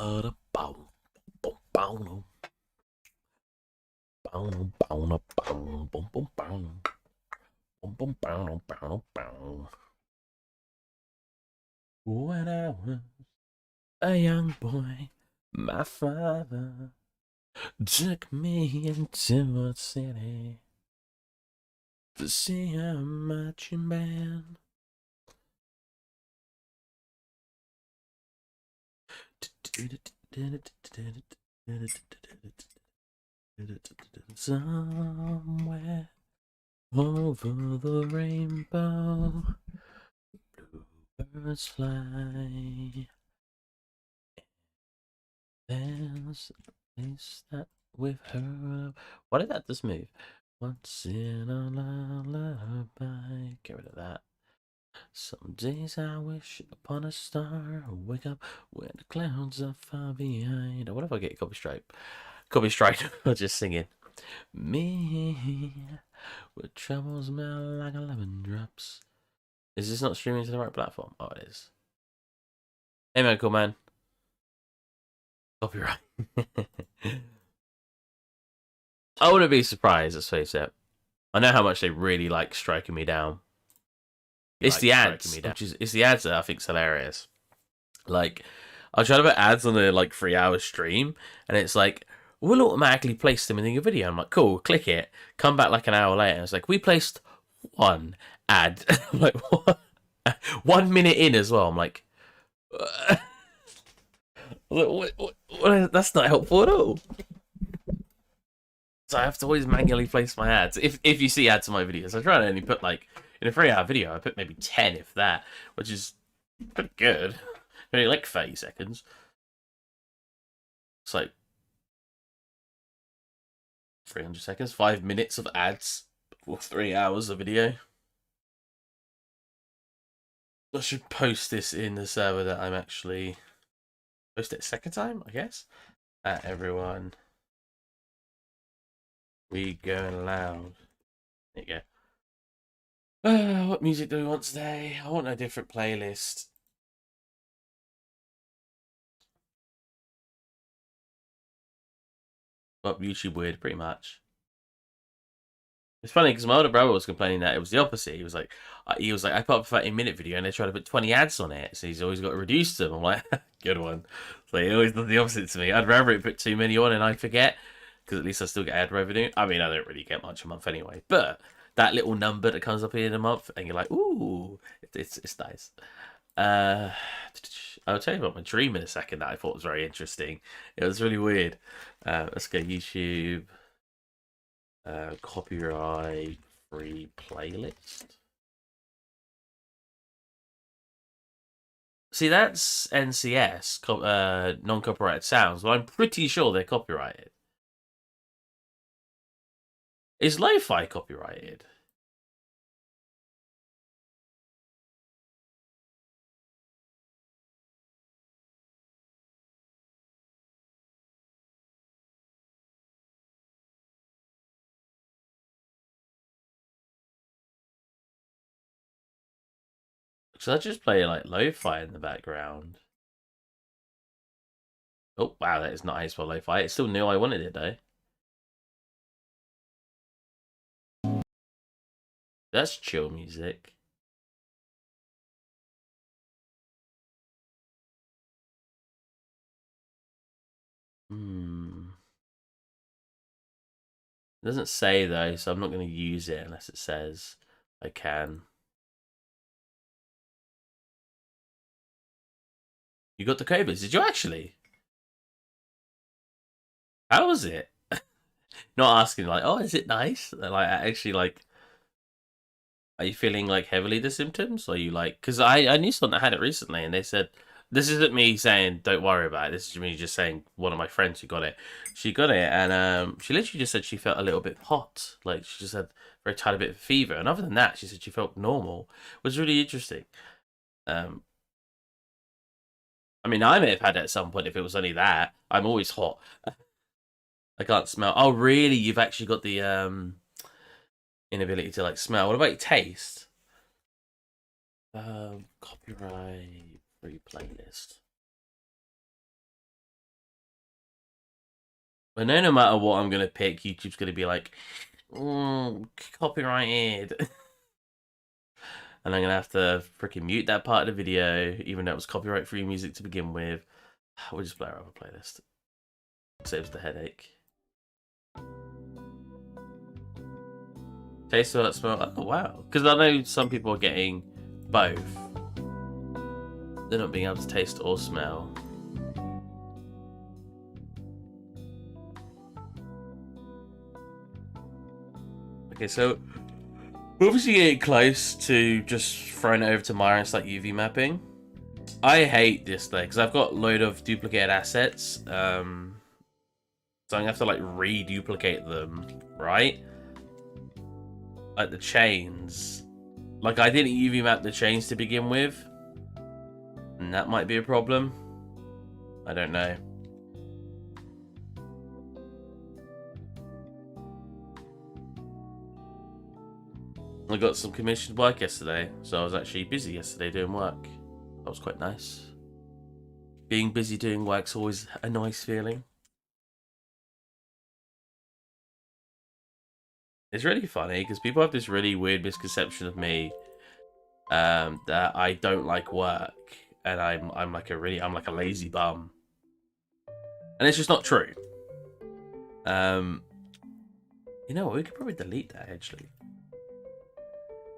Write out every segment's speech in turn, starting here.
When I was a young boy, my father took me into a city to see a marching band. Somewhere over the rainbow, bluebirds fly. There's a place that we've heard of. Why did that just move? Once in a lullaby. Get rid of that. Some days I wish upon a star, wake up when the clouds are far behind. What if I get copy strike? Copy strike. I'm just singing. Me, with troubles melt like 11 drops. Is this not streaming to the right platform? Oh, it is. Hey, man, cool man. Copyright. I wouldn't be surprised, let's face it. I know how much they really like striking me down. It's the ads, it's the ads that I think's hilarious. Like, I try to put ads on a 3-hour stream, and it's like, we'll automatically place them in your video. I'm like, cool, click it. Come back like an hour later, and it's like, we placed one ad. I'm like, what? 1 minute in as well. I'm like, what? That's not helpful at all. So I have to always manually place my ads. If you see ads in my videos, I try to only put in a 3-hour video, I put maybe 10, if that, which is pretty good. Only 30 seconds. It's like 300 seconds, 5 minutes of ads for 3 hours of video. I should post this in the server that I'm actually post it a second time, I guess. Everyone, we going loud. There you go. What music do we want today? I want a different playlist. Well, YouTube weird, pretty much. It's funny because my older brother was complaining that it was the opposite. He was like, I put up a 30-minute video and they tried to put 20 ads on it, so he's always got to reduce them. I'm like, good one. So he always does the opposite to me. I'd rather it put too many on and I forget, because at least I still get ad revenue. I mean, I don't really get much a month anyway, but that little number that comes up in a month and you're like, ooh, it's nice. I'll tell you about my dream in a second that I thought was very interesting. It was really weird. Let's go YouTube. Copyright free playlist. See, that's NCS, non-copyrighted sounds, but I'm pretty sure they're copyrighted. Is lo-fi copyrighted? Because I just play lo-fi in the background. Oh wow, that is not how you spell lo-fi. It still knew I wanted it though. That's chill music. It doesn't say though, so I'm not going to use it unless it says I can. You got the covers? Did you actually? How was it? Not asking oh, is it nice? Actually are you feeling heavily the symptoms? Or are you because I knew someone that had it recently and they said, this isn't me saying don't worry about it. This is me just saying one of my friends who got it. She got it and she literally just said she felt a little bit hot. She just had a very tiny bit of fever. And other than that, she said she felt normal. It was really interesting. I mean, I may have had it at some point if it was only that. I'm always hot. I can't smell. Oh, really? You've actually got the inability to smell. What about your taste? Copyright free playlist. But no matter what I'm gonna pick, YouTube's gonna be like, copyrighted. And I'm gonna have to freaking mute that part of the video, even though it was copyright-free music to begin with. We'll just play our other playlist. Saves the headache. Taste or smell? Oh wow! Because I know some people are getting both. They're not being able to taste or smell. Okay, so we're obviously getting close to just throwing it over to Maya and start UV mapping. I hate this though, because I've got a load of duplicated assets. So I'm gonna have to like reduplicate them, right? Like the chains. Like I didn't UV map the chains to begin with. And that might be a problem. I don't know. I got some commissioned work yesterday, so I was actually busy yesterday doing work. That was quite nice. Being busy doing work's always a nice feeling. It's really funny because people have this really weird misconception of me that I don't like work and I'm like a lazy bum, and it's just not true. You know what? We could probably delete that actually.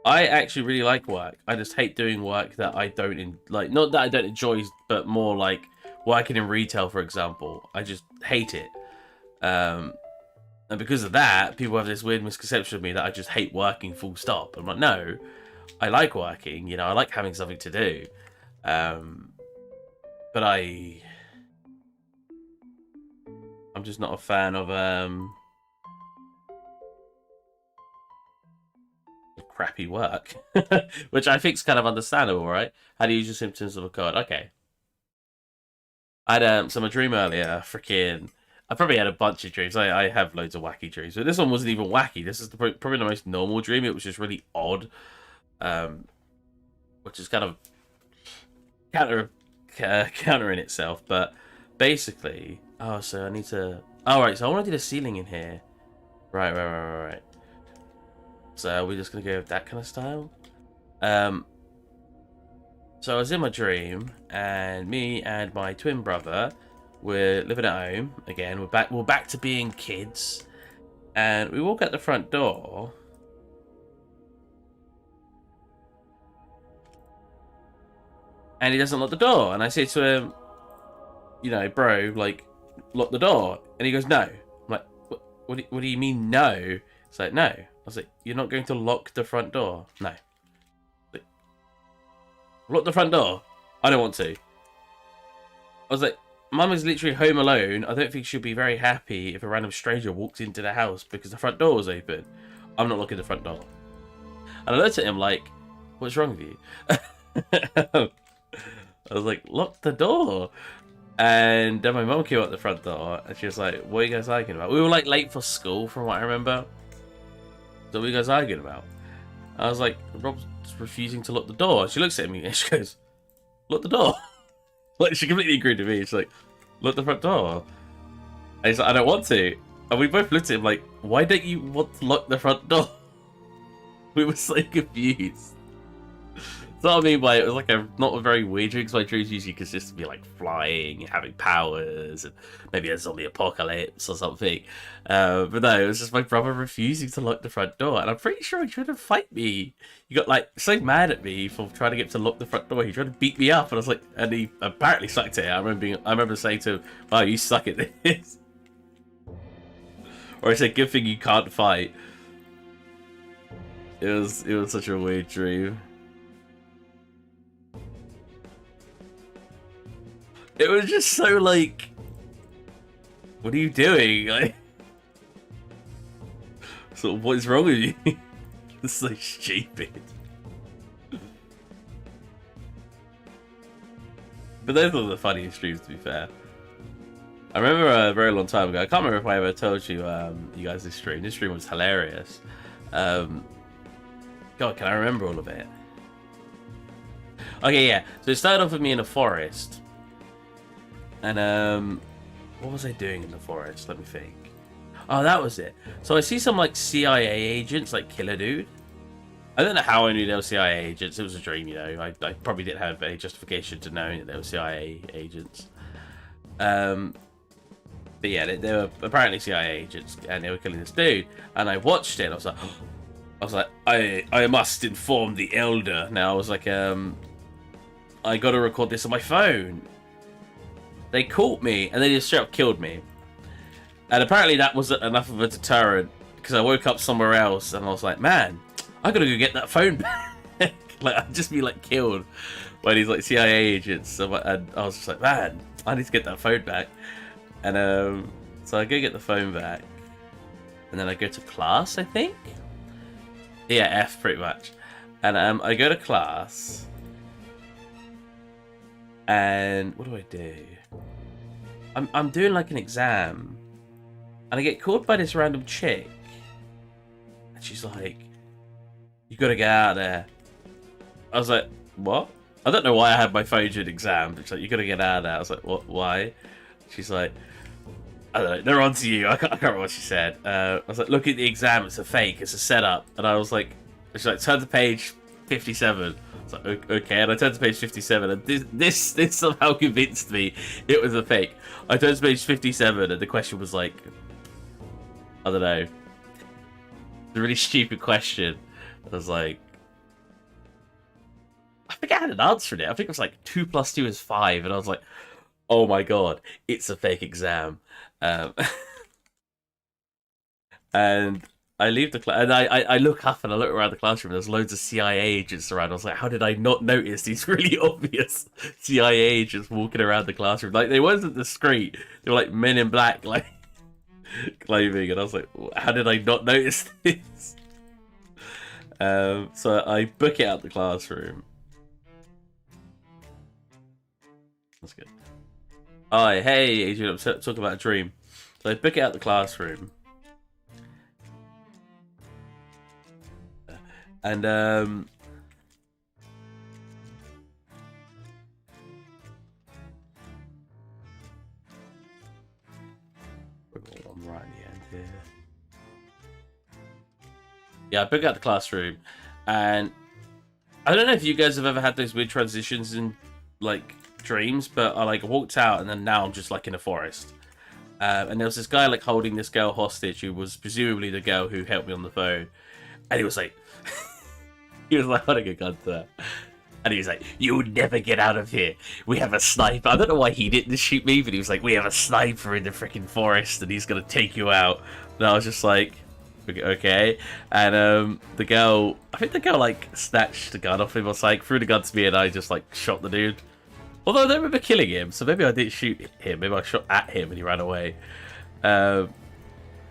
I actually really like work. I just hate doing work that I don't like. Not that I don't enjoy, but more like working in retail, for example. I just hate it. And because of that, people have this weird misconception of me that I just hate working full stop. I'm like, no, I like working. You know, I like having something to do. But I'm just not a fan of crappy work, which I think is kind of understandable, right? How do you use your symptoms of a cold? Okay. I had so my dream earlier, freaking. I probably had a bunch of dreams. I have loads of wacky dreams, but this one wasn't even wacky. This is probably the most normal dream. It was just really odd, which is kind of countering itself. But basically, oh, so I need to. Oh, right. So I want to do the ceiling in here. Right. So we're just gonna go with that kind of style. So I was in my dream, and me and my twin brother were living at home again. We're back to being kids, and we walk out the front door. And he doesn't lock the door, and I say to him, you know, bro, like, lock the door. And he goes, no. I'm like, what do you mean, no? It's like, no. I was like, you're not going to lock the front door? No. Like, lock the front door? I don't want to. I was like, Mum is literally home alone. I don't think she'll be very happy if a random stranger walks into the house because the front door was open. I'm not locking the front door. And I looked at him like, what's wrong with you? I was like, lock the door. And then my mum came out the front door and she was like, what are you guys arguing about? We were like late for school from what I remember. So what are you guys arguing about? I was like, Rob's refusing to lock the door. She looks at me and she goes, lock the door. Like, she completely agreed with me. She's like, lock the front door. And he's like, I don't want to. And we both looked at him like, why don't you want to lock the front door? We were so confused. So what I mean by it was like not a very weird dream, because my dreams usually consist of me like flying and having powers and maybe a zombie apocalypse or something. But no, it was just my brother refusing to lock the front door, and I'm pretty sure he tried to fight me. He got like so mad at me for trying to get to lock the front door. He tried to beat me up, and I was like, and he apparently sucked at it. I remember saying to him, "Wow, you suck at this." Or I said, "Good thing you can't fight." It was such a weird dream. It was just so like, what are you doing? Like, so what is wrong with you? It's so stupid. But those were the funniest dreams, to be fair. I remember a very long time ago. I can't remember if I ever told you, you guys, this stream. This stream was hilarious. God, can I remember all of it? Okay, yeah. So it started off with me in a forest. And What was I doing in the forest? Let me think. Oh, that was it. So I see some like CIA agents like kill a dude. I don't know how I knew they were CIA agents. It was a dream, you know. I probably didn't have any justification to knowing that they were CIA agents. But yeah, they were apparently CIA agents, and they were killing this dude. And I watched it. And I was like, I must inform the elder. Now I was like, I got to record this on my phone. They caught me, and they just straight up killed me. And apparently that wasn't enough of a deterrent, because I woke up somewhere else, and I was like, man, I gotta go get that phone back. Like, I'd just be like killed by these like CIA agents. So, and I was just like, man, I need to get that phone back. And so I go get the phone back, and then I go to class, I think. Yeah, F pretty much. And I go to class, and what do? I'm doing like an exam, and I get called by this random chick, and she's like, "You gotta get out of there." I was like, "What?" I don't know why I had my phone during exam. She's like, "You gotta get out of there." I was like, "What? Why?" She's like, "I don't know. They're on to you." I can't remember what she said. I was like, "Look at the exam. It's a fake. It's a setup." And I was like, she's like, "Turn to page 57." I was like, "Okay." And I turned to page 57, and this somehow convinced me it was a fake. I turned to page 57, and the question was like, I don't know, a really stupid question. I was like, I think I had an answer in it. I think it was like 2 + 2 is 5, and I was like, oh my god, it's a fake exam. And I leave the class, and I look up and I look around the classroom, and there's loads of CIA agents around. I was like, how did I not notice these really obvious CIA agents walking around the classroom? Like, they wasn't discreet. They were like men in black, like, clothing, and I was like, how did I not notice this? So I book it out the classroom. That's good. Oh, hey, Adrian, I'm talking about a dream. So I book it out the classroom. And, I'm right at the end here. Yeah, I book out the classroom, and I don't know if you guys have ever had those weird transitions in, like, dreams, but I, like, walked out, and then now I'm just, like, in a forest. And there was this guy, like, holding this girl hostage, who was presumably the girl who helped me on the phone. And he was like... he was like holding a gun to her. And he was like, "You'll never get out of here. We have a sniper." I don't know why he didn't shoot me, but he was like, "We have a sniper in the freaking forest, and he's gonna take you out." And I was just like, okay. And the girl, I think the girl like snatched the gun off him or something, threw the gun to me, and I just like shot the dude. Although I don't remember killing him, so maybe I didn't shoot him. Maybe I shot at him and he ran away.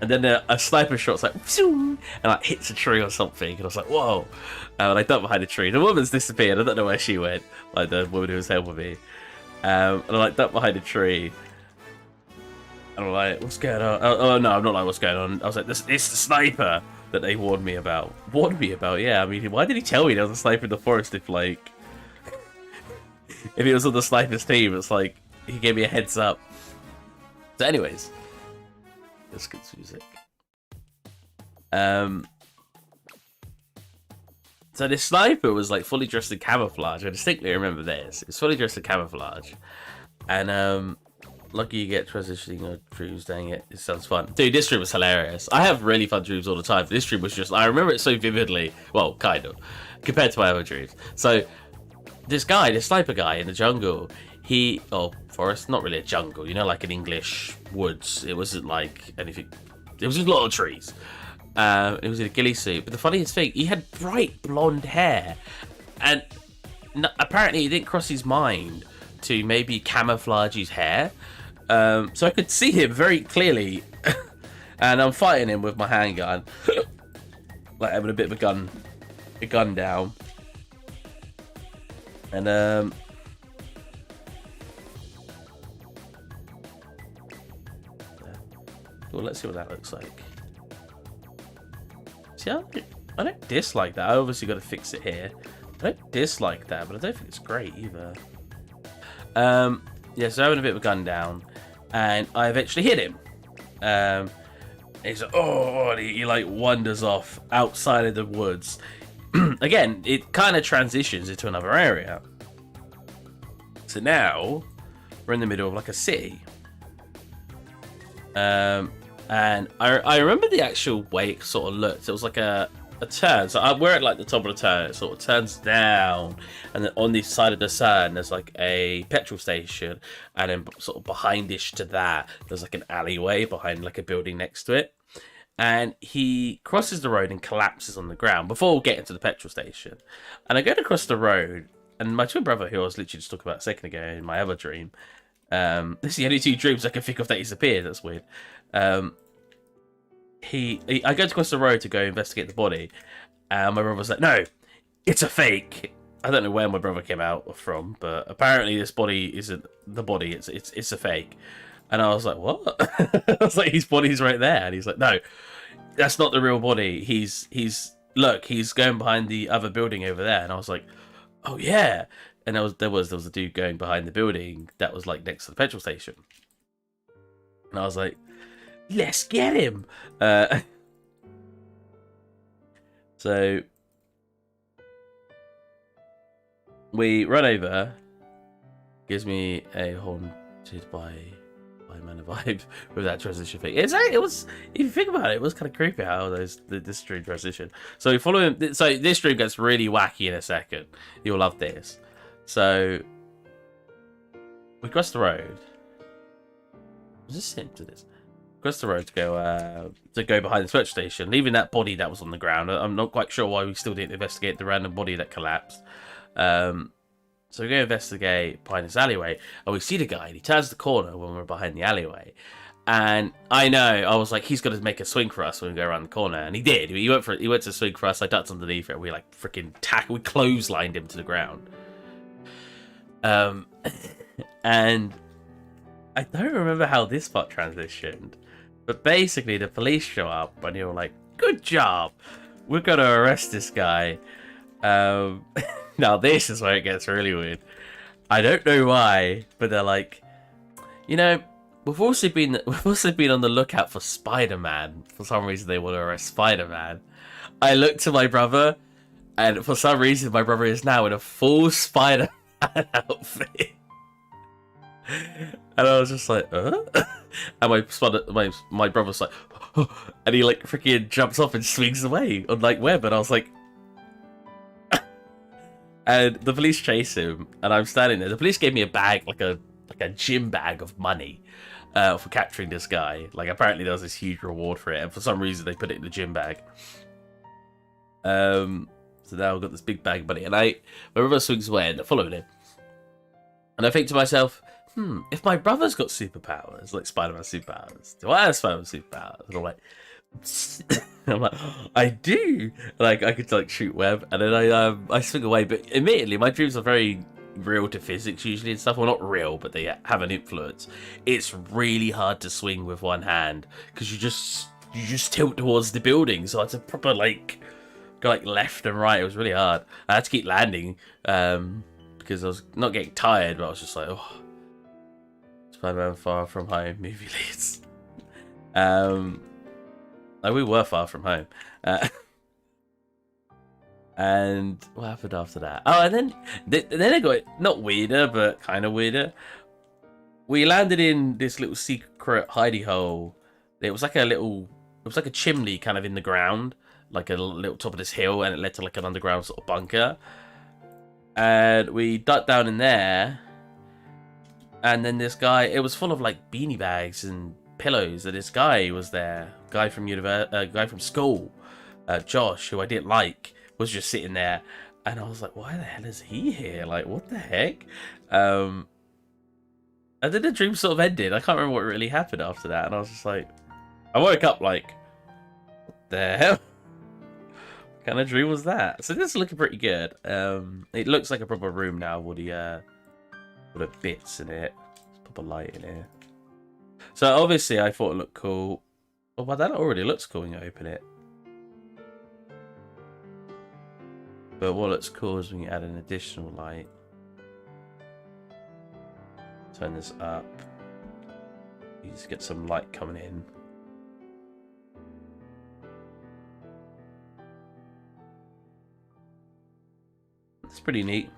And then a sniper shot's like, and like hits a tree or something, and I was like, whoa. And I ducked behind a tree. The woman's disappeared. I don't know where she went, like the woman who was helping me. And I like ducked behind a tree. And I'm like, what's going on? Oh no, I'm not like, what's going on? I was like, it's the sniper that they warned me about. Warned me about? Yeah, I mean, why did he tell me there was a sniper in the forest if, like... if he was on the sniper's team, it's like, he gave me a heads up. So anyways... This good music. So this sniper was like fully dressed in camouflage. I distinctly remember this. It's fully dressed in camouflage. And lucky you get transitioning your dreams, dang it. It sounds fun. Dude, this dream was hilarious. I have really fun dreams all the time. This dream was just, I remember it so vividly. Well, kind of. Compared to my other dreams. So, this guy, this sniper guy in the jungle, forest, not really a jungle, you know, like an English woods. It wasn't like anything. It was just a lot of trees. It was in a ghillie suit. But the funniest thing, he had bright blonde hair. And apparently it didn't cross his mind to maybe camouflage his hair. So I could see him very clearly. And I'm fighting him with my handgun. Like having a bit of a gun down. And well, let's see what that looks like. See, I don't dislike that. I obviously got to fix it here. I don't dislike that, but I don't think it's great either. Yeah, so having a bit of a gun down, and I eventually hit him. He's like, oh, and he like wanders off outside of the woods. Again, it kind of transitions into another area. So now we're in the middle of like a city. And I remember the actual way it sort of looked. It was like a turn. So we're at like the top of the turn. It sort of turns down, and then on the side of the turn there's like a petrol station, and then sort of behindish to that there's like an alleyway behind like a building next to it. And he crosses the road and collapses on the ground before getting to the petrol station. And I go to cross the road, and my twin brother, who I was literally just talking about a second ago in my other dream, this is the only two dreams I can think of that he's appeared. That's weird. I go to cross the road to go investigate the body, and my brother was like, "No, it's a fake." I don't know where my brother came out from, but apparently this body isn't the body. It's a fake. And I was like, "What?" I was like, "His body's right there," and he's like, "No, that's not the real body. He's look, he's going behind the other building over there." And I was like, "Oh yeah." And there was a dude going behind the building that was like next to the petrol station, and I was like, let's get him. So we run over. Gives me a haunted by mana vibe with that transition thing. It was, if you think about it, it was kind of creepy how this stream transition. So we follow him. So this stream gets really wacky in a second. You'll love this. So we cross the road. Was this sim to this? Cross the road to go behind the search station, leaving that body that was on the ground. I'm not quite sure why we still didn't investigate the random body that collapsed. So we go investigate behind this alleyway, and we see the guy, and he turns the corner when we're behind the alleyway. And I know, I was like, he's going to make a swing for us when we go around the corner, and he did. He went to swing for us. I ducked underneath it, and we like freaking we clotheslined him to the ground. And I don't remember how this part transitioned, but basically the police show up, and you're like, "Good job, we're gonna arrest this guy." Now this is where it gets really weird. I don't know why, but they're like, you know, we've also been on the lookout for Spider-Man. For some reason, they want to arrest Spider-Man. I looked to my brother, and for some reason, my brother is now in a full Spider-Man outfit. And I was just like, and my brother's like, and he like freaking jumps off and swings away on like web, and I was like, and the police chase him, and I'm standing there. The police gave me a bag, like a gym bag of money, for capturing this guy. Like apparently there was this huge reward for it, and for some reason they put it in the gym bag. So now I've got this big bag of money, and my brother swings away, and they're following him. And I think to myself, if my brother's got superpowers, like Spider-Man superpowers, do I have Spider-Man superpowers? And I'm like, I do. Like I could like shoot web, and then I swing away. But immediately, my dreams are very real to physics usually and stuff. Well, not real, but they have an influence. It's really hard to swing with one hand because you just tilt towards the building. So it's a proper like go like left and right. It was really hard. I had to keep landing because I was not getting tired, but I was just like, oh, Spider-Man Far From Home movie leads. Like we were far from home. And what happened after that? Oh, and then it got not weirder, but kind of weirder. We landed in this little secret hidey hole. It was like a chimney kind of in the ground, like a little top of this hill, and it led to like an underground sort of bunker. And we ducked down in there, and then this guy, it was full of like beanie bags and pillows, and this guy was there, guy from school, Josh, who I didn't like, was just sitting there, and I was like, why the hell is he here? Like, what the heck? And then the dream sort of ended. I can't remember what really happened after that, and I was just like, I woke up like, what the hell? What kind of dream was that? So this is looking pretty good. It looks like a proper room now with the bits in it. Let's pop a light in here. So obviously I thought it looked cool. Oh, well, that already looks cool when you open it. But what looks cool is when you add an additional light. Turn this up. You just get some light coming in. It's pretty neat.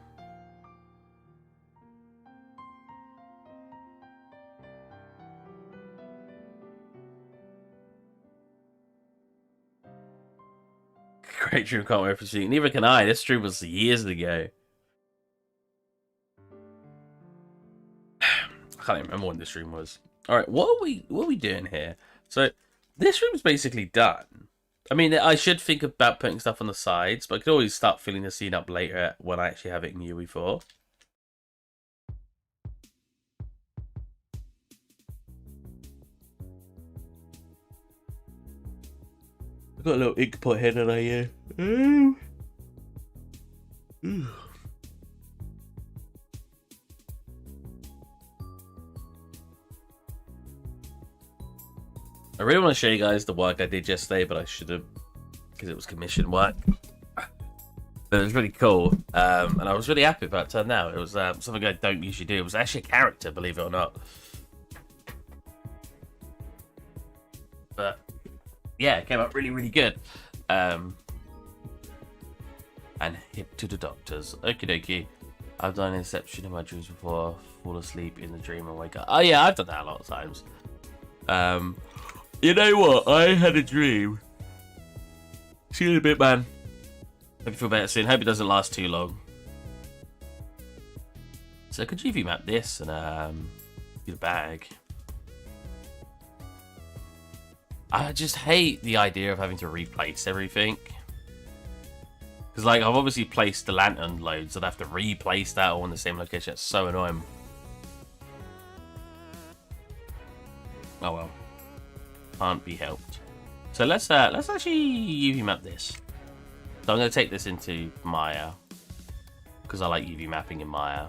Great stream, can't wait for seeing. Neither can I. This stream was years ago. I can't even remember when this stream was. All right, what are we doing here? So this room's basically done. I mean, I should think about putting stuff on the sides, but I could always start filling the scene up later when I actually have it in UE4. I've got a little ink pot head on here. I really want to show you guys the work I did yesterday, but I should have, because it was commission work. But it was really cool, and I was really happy about it turned out. It was something I don't usually do. It was actually a character, believe it or not. But yeah, it came out really, really good. And hip to the doctors. Okie dokie. I've done Inception in my dreams before. Fall asleep in the dream and wake up. Oh yeah, I've done that a lot of times. You know what? I had a dream. See you in a bit, man. Hope you feel better soon. Hope it doesn't last too long. So could you map this and get a bag? I just hate the idea of having to replace everything. Because, like, I've obviously placed the lantern loads, I'd have to replace that all in the same location. It's so annoying. Oh well. Can't be helped. So let's actually UV map this. So I'm going to take this into Maya. Because I like UV mapping in Maya.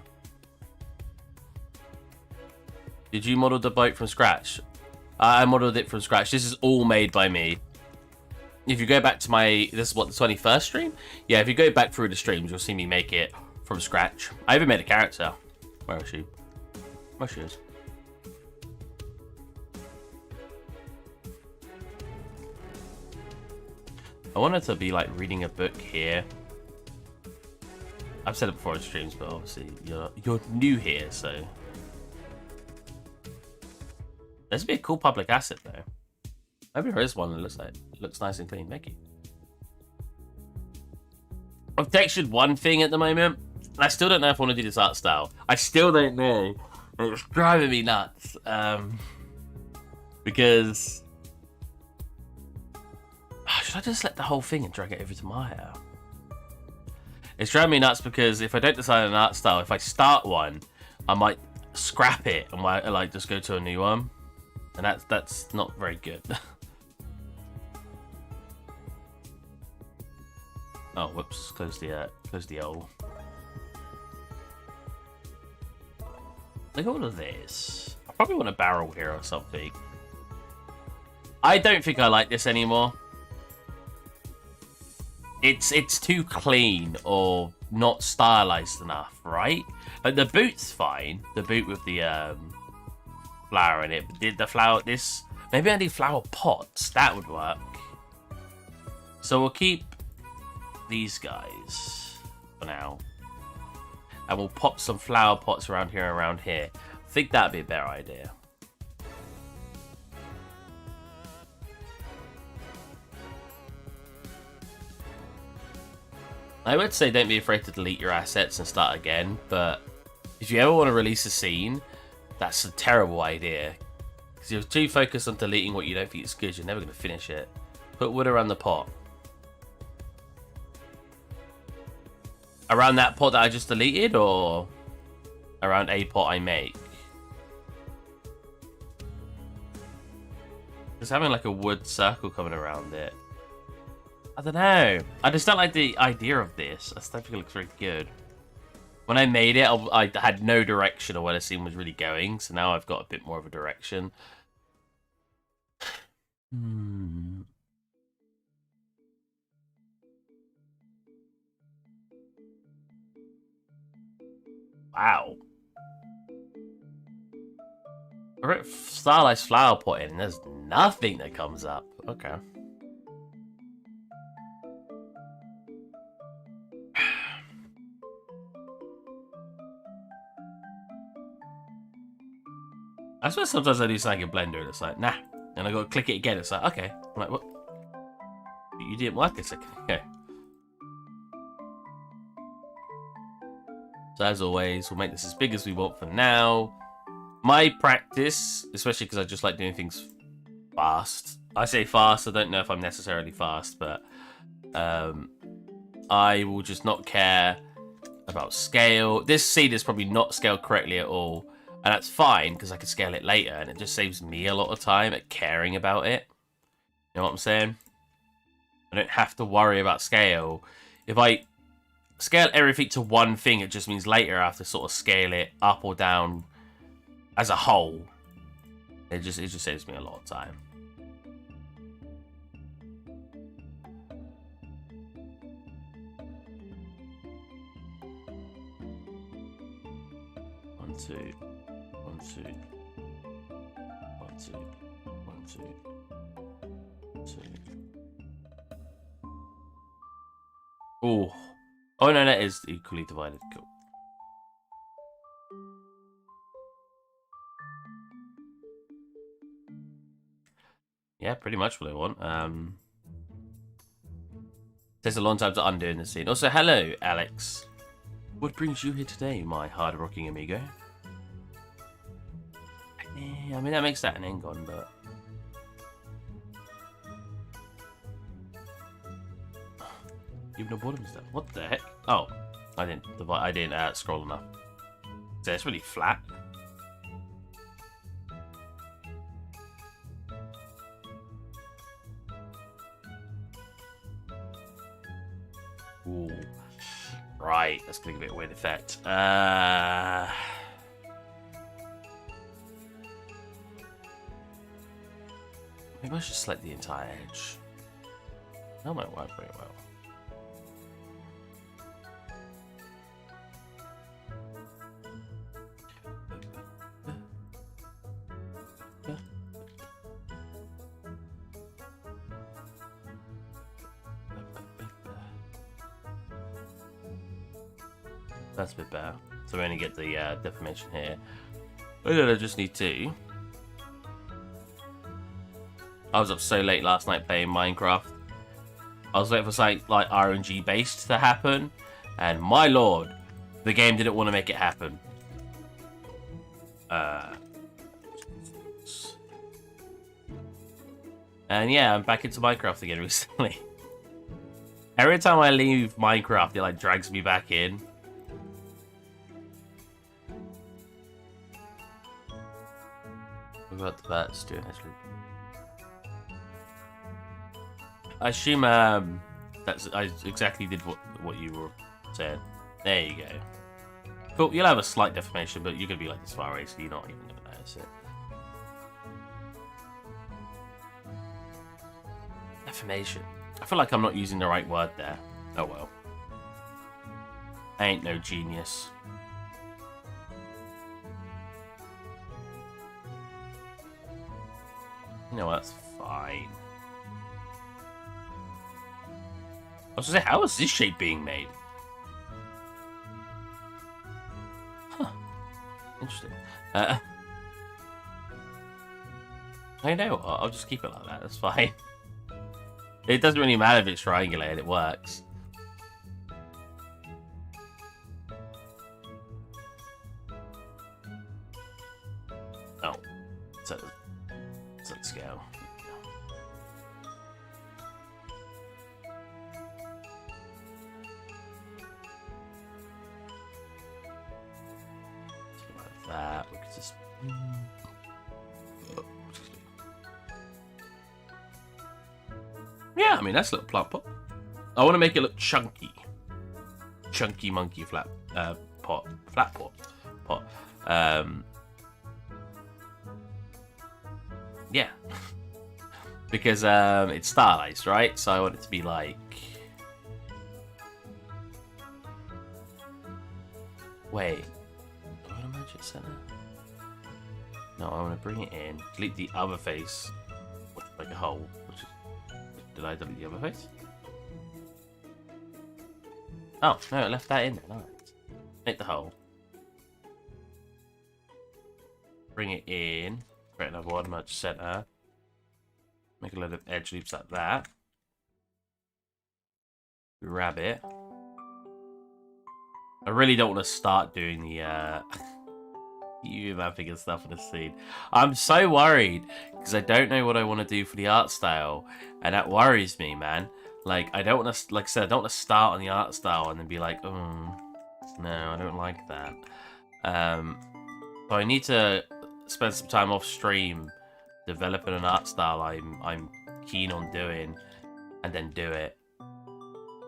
Did you model the boat from scratch? I modeled it from scratch. This is all made by me. If you go back to my... This is what, the 21st stream? Yeah, if you go back through the streams, you'll see me make it from scratch. I even made a character. Where is she? Where she is. I wanted to be like reading a book here. I've said it before in streams, but obviously you're new here, so... This would be a cool public asset, though. Maybe there is one that looks nice and clean. Thank you. I've textured one thing at the moment, and I still don't know if I want to do this art style. I still don't know. It's driving me nuts. Because... should I just select the whole thing and drag it over to Maya? It's driving me nuts because if I don't decide on an art style, if I start one, I might scrap it and like just go to a new one. And that's not very good. Oh, whoops! Close the L. Look at all of this. I probably want a barrel here or something. I don't think I like this anymore. It's too clean or not stylized enough, right? Like the boot's fine. The boot with the flower in it. But did the flower this? Maybe I need flower pots. That would work. So we'll keep these guys for now, and we'll pop some flower pots around here and around here. I think that'd be a better idea. I would say don't be afraid to delete your assets and start again, but if you ever want to release a scene, that's a terrible idea. Because you're too focused on deleting what you don't think is good, you're never going to finish it. Put wood around the pot. Around that pot that I just deleted, or around a pot I make? Just having like a wood circle coming around it. I don't know. I just don't like the idea of this. I don't think it looks very good. When I made it, I had no direction of where the scene was really going, so now I've got a bit more of a direction. Wow. I wrote stylized flower pot in, and there's nothing that comes up. Okay. I swear sometimes I do something in Blender and it's like, nah. And I gotta click it again, it's like, okay. I'm like, what? You didn't like a second ago. So as always, we'll make this as big as we want for now. My practice, especially because I just like doing things fast. I say fast, I don't know if I'm necessarily fast, but I will just not care about scale. This seed is probably not scaled correctly at all. And that's fine, because I can scale it later, and it just saves me a lot of time at caring about it. You know what I'm saying? I don't have to worry about scale. If I scale everything to one thing, it just means later I have to sort of scale it up or down as a whole. It just saves me a lot of time. One, two. 1, 2, 1, 2, 1, 2, 2. Oh, oh no, that is equally divided. Cool. Yeah, pretty much what I want. Takes a long time to undo in the scene. Also, hello, Alex. What brings you here today, my hard-rocking amigo? Yeah, I mean, that makes that an Engon, but... Even the bottom stuff. What the heck? Oh, I didn't scroll enough. So it's really flat. Ooh. Right, that's gonna give it a weird effect. Maybe I should select the entire edge. That might work very well. That's a bit better. So we only get the deformation here. And then I just need to... I was up so late last night playing Minecraft. I was waiting for something like RNG based to happen, and my lord, the game didn't want to make it happen. And yeah, I'm back into Minecraft again recently. Every time I leave Minecraft, it like drags me back in. What about the birds doing actually? I assume I exactly did what you were saying. There you go. Cool. You'll have a slight deformation, but you're gonna be like this far away, so you're not even gonna notice it. Deformation. I feel like I'm not using the right word there. Oh well. I ain't no genius. You know, that's fine. I was gonna say, how is this shape being made? Huh. Interesting. I know, I'll just keep it like that, that's fine. It doesn't really matter if it's triangulated, it works. Oh. So let's go. Like that, we could just... Yeah, I mean, that's a little plant pot. I want to make it look chunky. Chunky monkey flat pot. Flat pot. Yeah. Because it's stylized, right? So I want it to be like... Wait. Do I want a magic center? No, I want to bring it in. Delete the other face. Like a hole. Did I delete the other face? Oh, no, I left that in there. Nice. Make the hole. Bring it in. Create another one, merge center. Make a load of edge loops like that. Grab it. I really don't want to start doing the UV mapping and stuff in the scene. I'm so worried because I don't know what I want to do for the art style, and that worries me, man. Like, I don't want to, like I said, I don't want to start on the art style and then be like, oh, no, I don't like that. So I need to spend some time off stream developing an art style I'm keen on doing, and then do it.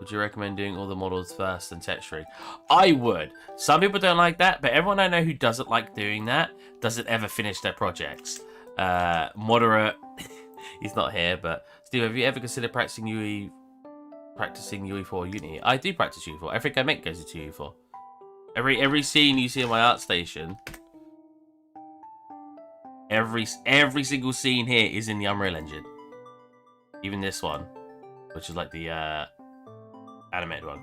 Would you recommend doing all the models first and texturing? I would. Some people don't like that, but everyone I know who doesn't like doing that doesn't ever finish their projects. Moderate, he's not here, but Steve, have you ever considered practicing UE4 Unity? I do practice UE4. Everything I make goes into UE4. Every scene you see in my art station, every single scene here is in the Unreal Engine. Even this one, which is like the animated one.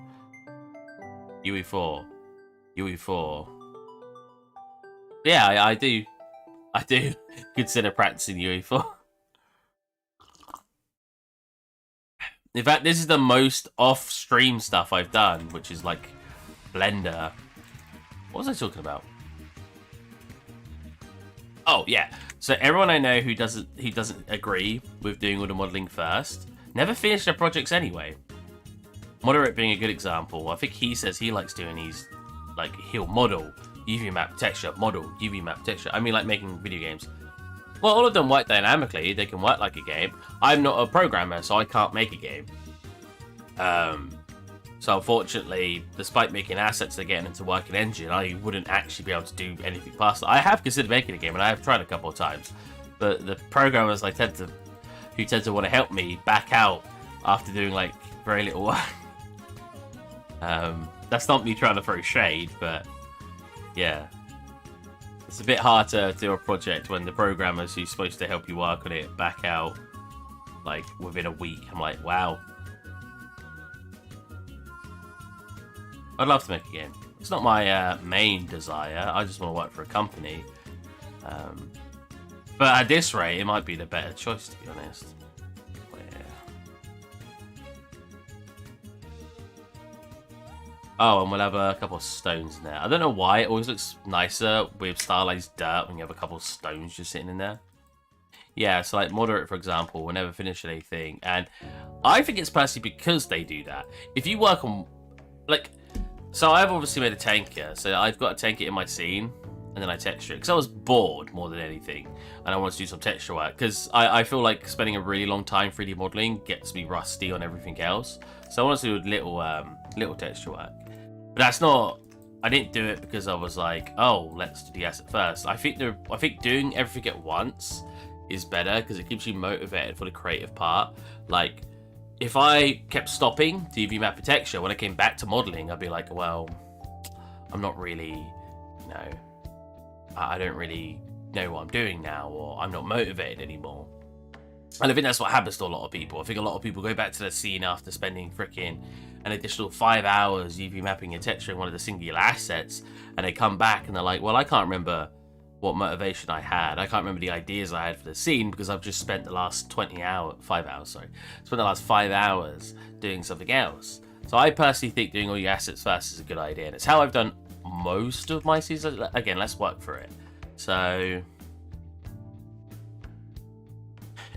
UE4. Yeah, I do consider practicing UE4. In fact, this is the most off-stream stuff I've done, which is like Blender. What was I talking about? Oh yeah. So everyone I know who doesn't agree with doing all the modeling first never finish their projects anyway. Moderate being a good example. I think he says he likes doing these, like, he'll model, UV map texture, model, UV map texture. I mean, like making video games. Well, all of them work dynamically. They can work like a game. I'm not a programmer, so I can't make a game. So unfortunately, despite making assets that get into work in engine, I wouldn't actually be able to do anything past that. I have considered making a game, and I have tried a couple of times. But the programmers who tend to want to help me back out after doing, like, very little work. That's not me trying to throw shade, but yeah. It's a bit hard to do a project when the programmers who's supposed to help you work on it back out, like, within a week. I'm like, wow. I'd love to make a game. It's not my main desire. I just want to work for a company. But at this rate, it might be the better choice, to be honest. Oh, and we'll have a couple of stones in there. I don't know why it always looks nicer with stylized dirt when you have a couple of stones just sitting in there. Yeah, so like Moderate, for example, will never finish anything. And I think it's personally because they do that. If you work on, like, so I've obviously made a tanker. So I've got a tanker in my scene, and then I texture it. Because I was bored more than anything. And I wanted to do some texture work. Because I feel like spending a really long time 3D modeling gets me rusty on everything else. So I wanted to do little texture work. But that's not, I didn't do it because I was like, oh, let's do the asset first. I think doing everything at once is better because it keeps you motivated for the creative part. Like, if I kept stopping to UV map texture, when I came back to modeling, I'd be like, well, I'm not really, you know, I don't really know what I'm doing now, or I'm not motivated anymore. And I think that's what happens to a lot of people. I think a lot of people go back to the scene after spending freaking an additional 5 hours UV mapping and texturing one of the singular assets, and they come back and they're like, well, I can't remember what motivation I had. I can't remember the ideas I had for the scene because I've just spent the last 5 hours, spent the last 5 hours doing something else. So I personally think doing all your assets first is a good idea, and it's how I've done most of my seasons. Again, let's work for it. So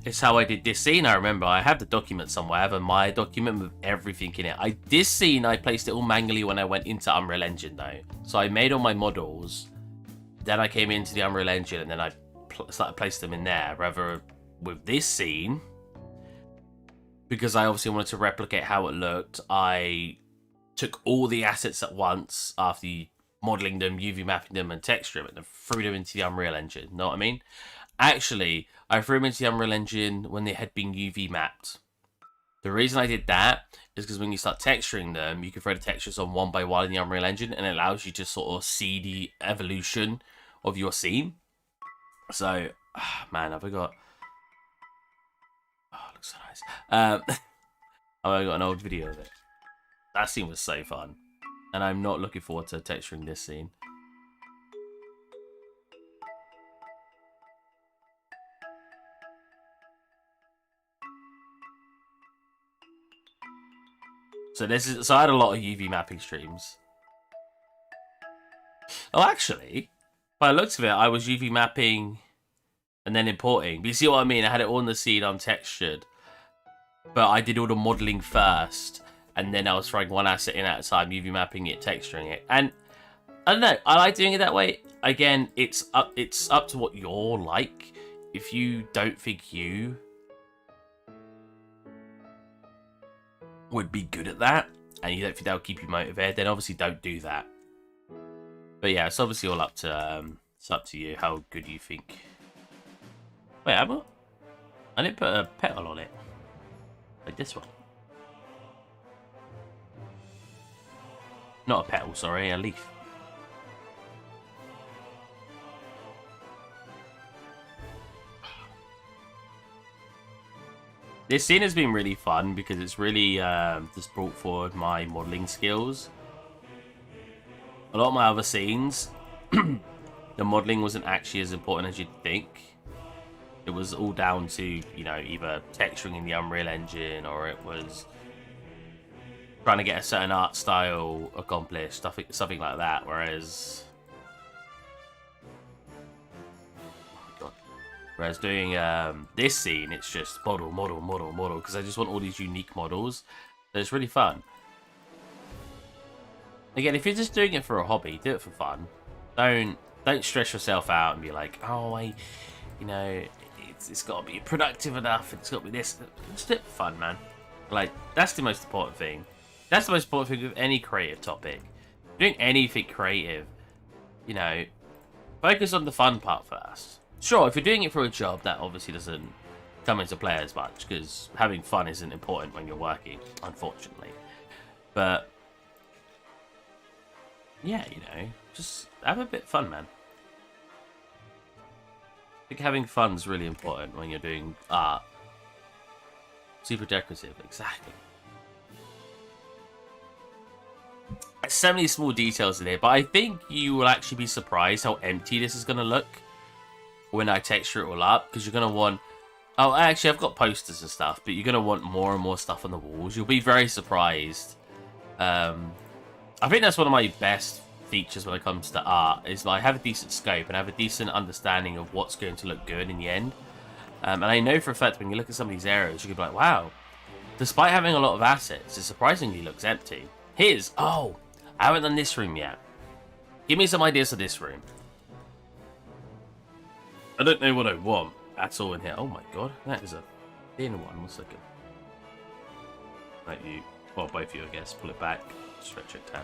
it's how I did this scene. I remember I have the document somewhere. I have a My document with everything in it. This scene, I placed it all manually when I went into Unreal Engine though. So I made all my models, then I came into the Unreal Engine, and then I started placing them in there. Rather with this scene, because I obviously wanted to replicate how it looked, I took all the assets at once after modeling them, UV mapping them, and texturing them, and threw them into the Unreal Engine. Know what I mean? Actually, I threw them into the Unreal Engine when they had been UV mapped. The reason I did that is because when you start texturing them, you can throw the textures on one by one in the Unreal Engine, and it allows you to sort of see the evolution of your scene. So, man, have I got... Oh, it looks so nice. I got an old video of it. That scene was so fun. And I'm not looking forward to texturing this scene. So I had a lot of UV mapping streams. Oh, actually, by the looks of it, I was UV mapping and then importing. But you see what I mean? I had it all in the scene untextured. But I did all the modeling first. And then I was throwing one asset in at a time, UV mapping it, texturing it. And I don't know, I like doing it that way. Again, it's up to what you're like. If you don't think you would be good at that, and you don't think that'll keep you motivated, then obviously don't do that. But yeah, it's obviously all up to you how good you think. Wait, I didn't put a petal on it. Like this one. Not a petal, sorry, a leaf. This scene has been really fun because it's really just brought forward my modelling skills. A lot of my other scenes, the modelling wasn't actually as important as you'd think. It was all down to, you know, either texturing in the Unreal Engine or it was trying to get a certain art style accomplished, something like that. Whereas doing this scene, it's just model, because I just want all these unique models. So it's really fun. Again, if you're just doing it for a hobby, do it for fun. Don't stress yourself out and be like, oh, you know, it's got to be productive enough. It's got to be this. Just do it for fun, man. Like, that's the most important thing. That's the most important thing with any creative topic. Doing anything creative, you know, focus on the fun part first. Sure, if you're doing it for a job, that obviously doesn't come into play as much, because having fun isn't important when you're working, unfortunately. But, yeah, you know, just have a bit of fun, man. I think having fun is really important when you're doing art. Super decorative, exactly. There's so many small details in here, but I think you will actually be surprised how empty this is going to look when I texture it all up, because you're going to want... Oh, actually, I've got posters and stuff, but you're going to want more and more stuff on the walls. You'll be very surprised. I think that's one of my best features when it comes to art, is I have a decent scope and I have a decent understanding of what's going to look good in the end. And I know for a fact when you look at some of these areas, you can be like, wow, despite having a lot of assets, it surprisingly looks empty. Oh, I haven't done this room yet. Give me some ideas for this room. I don't know what I want at all in here. Oh my god, that is a thin one. 1 second. Right, you, well, both of you, I guess. Pull it back, stretch it down.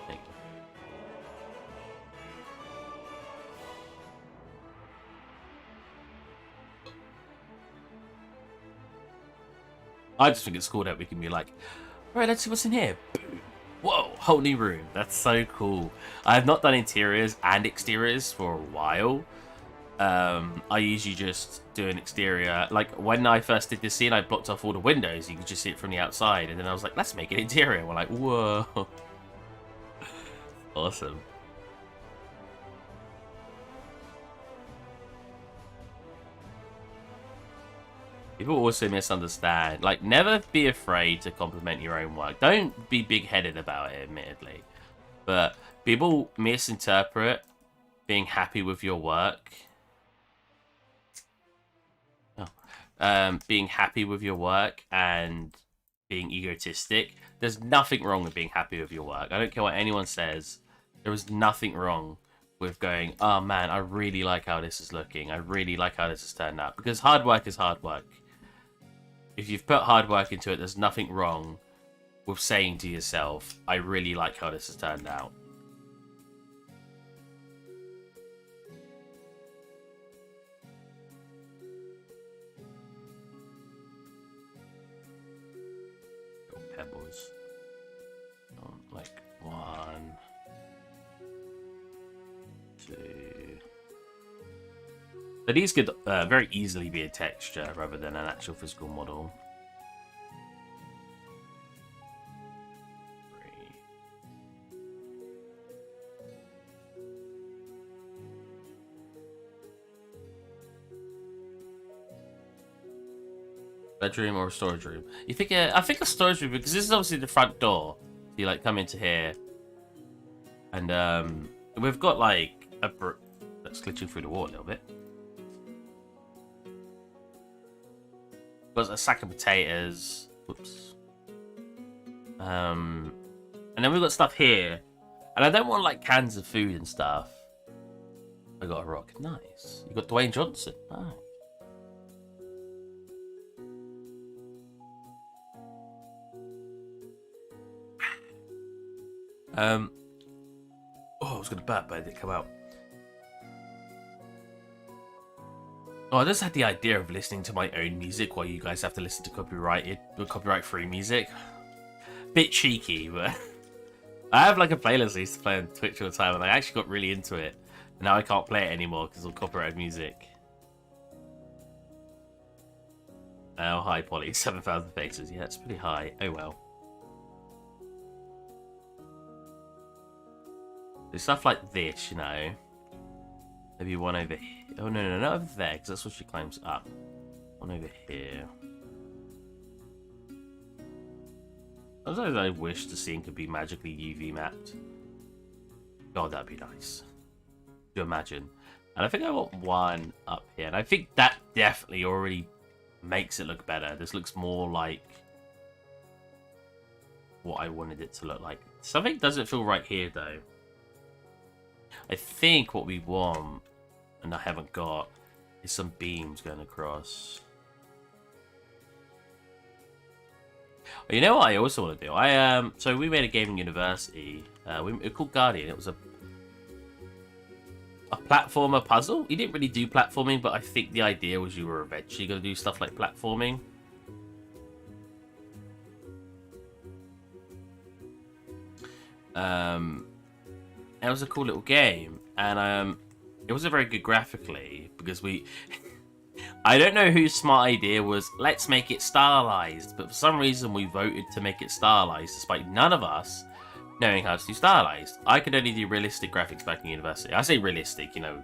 Thank you. I just think it's cool that we can be like, alright, let's see what's in here. Whoa, whole new room. That's so cool. I have not done interiors and exteriors for a while. I usually just do an exterior. Like, when I first did this scene, I blocked off all the windows. You could just see it from the outside. And then I was like, let's make an interior. We're like, whoa. Awesome. People also misunderstand. Like, never be afraid to compliment your own work. Don't be big-headed about it, admittedly. But people misinterpret being happy with your work. Being happy with your work and being egotistic. There's nothing wrong with being happy with your work. I don't care what anyone says. There is nothing wrong with going, oh man, I really like how this is looking. I really like how this has turned out. Because hard work is hard work. If you've put hard work into it, there's nothing wrong with saying to yourself, I really like how this has turned out. Pebbles. Like 1, 2, But these could very easily be a texture rather than an actual physical model. Bedroom or a storage room? You think? I think a storage room, because this is obviously the front door. So you like come into here, and we've got like a that's glitching through the wall a little bit. Got a sack of potatoes. Whoops. And then we've got stuff here, and I don't want like cans of food and stuff. I got a rock. Nice. You got Dwayne Johnson. Nice. Oh, I was gonna bat, but it didn't come out. Oh, I just had the idea of listening to my own music while you guys have to listen to copyright-free music. Bit cheeky, but I have like a playlist I used to play on Twitch all the time, and I actually got really into it. And now I can't play it anymore because of copyrighted music. Oh, hi, Polly. 7,000 faces. Yeah, it's pretty high. Oh, well. There's stuff like this, you know. Maybe one over here. Oh, no, not over there, because that's what she climbs up. One over here. Sometimes I wish the scene could be magically UV mapped. God, that'd be nice. Do you imagine? And I think I want one up here. And I think that definitely already makes it look better. This looks more like what I wanted it to look like. Something doesn't feel right here, though. I think what we want, and I haven't got, is some beams going across. You know what I also want to do? So we made a gaming university. It called Guardian. It was a platformer puzzle. You didn't really do platforming, but I think the idea was you were eventually going to do stuff like platforming. It was a cool little game, and it wasn't very good graphically because I don't know whose smart idea was, let's make it stylized, but for some reason we voted to make it stylized despite none of us knowing how to do stylized. I could only do realistic graphics back in university. I say realistic, you know,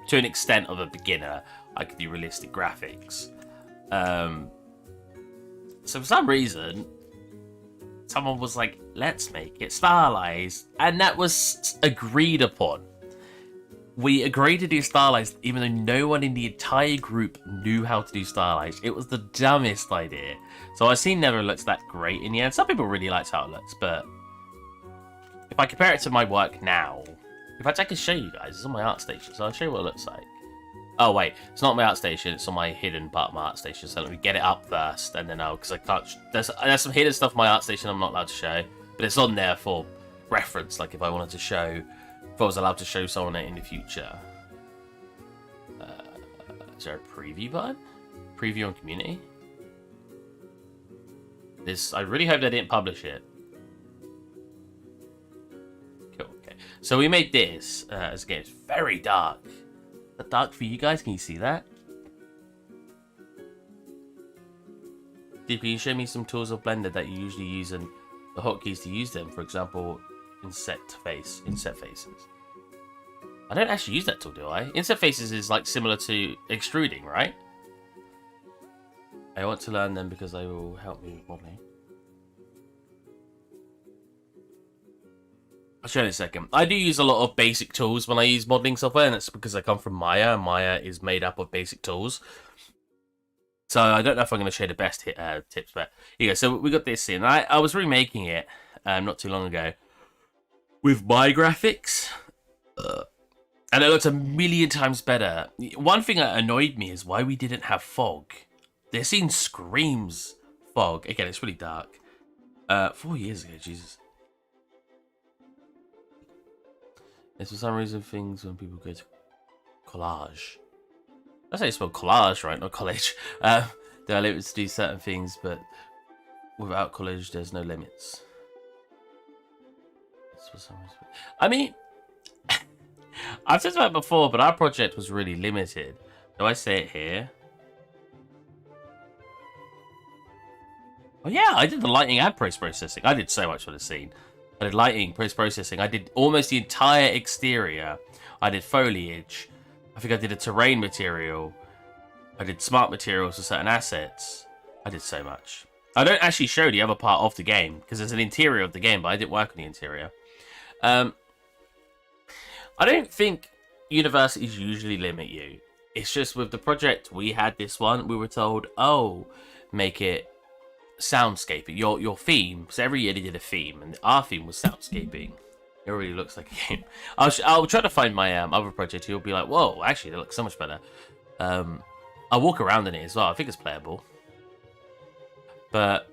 to an extent of a beginner, I could do realistic graphics. So for some reason, someone was like, let's make it stylized, and that was agreed upon. We agreed to do stylized even though no one in the entire group knew how to do stylized. It was the dumbest idea. So our scene never looks that great in the end. Some people really liked how it looks, but if I compare it to my work now, in fact I can show you guys, it's on my art station, so I'll show you what it looks like. Oh wait, it's not my art station, it's on my hidden part of my art station, so let me get it up first, and then because I can't, there's some hidden stuff on my art station I'm not allowed to show, but it's on there for reference, like if I wanted to show, if I was allowed to show someone it in the future. Is there a preview button? Preview on community? I really hope they didn't publish it. Cool, okay. So we made this, as again, it's very dark. Dark for you guys, can you see that? Deep, can you show me some tools of Blender that you usually use and the hotkeys to use them? For example, inset faces. I don't actually use that tool, do I? Inset faces is like similar to extruding, right? I want to learn them because they will help me with modeling. I'll show you in a second. I do use a lot of basic tools when I use modeling software, and that's because I come from Maya, and Maya is made up of basic tools. So I don't know if I'm going to show the best tips, but here you go. So we got this in. I was remaking it not too long ago with my graphics, and it looks a million times better. One thing that annoyed me is why we didn't have fog. This scene screams fog. Again, it's really dark. 4 years ago, Jesus. It's for some reason things when people go to collage. That's how you spell collage, right? Not college. There are limits to do certain things, but without college, there's no limits. It's for some reason. I mean, I've said about it before, but our project was really limited. Do I say it here? Oh yeah, I did the lighting and post-processing. I did so much for the scene. I did lighting, post-processing. I did almost the entire exterior. I did foliage. I think I did a terrain material. I did smart materials for certain assets. I did so much. I don't actually show the other part of the game because there's an interior of the game, but I didn't work on the interior. I don't think universities usually limit you. It's just with the project we had this one, we were told, oh, make it soundscaping. Your theme, so every year they did a theme, and our theme was soundscaping. It really looks like a game. I'll try to find my other project. You'll be like, whoa, actually, it looks so much better. I'll walk around in it as well. I think it's playable. But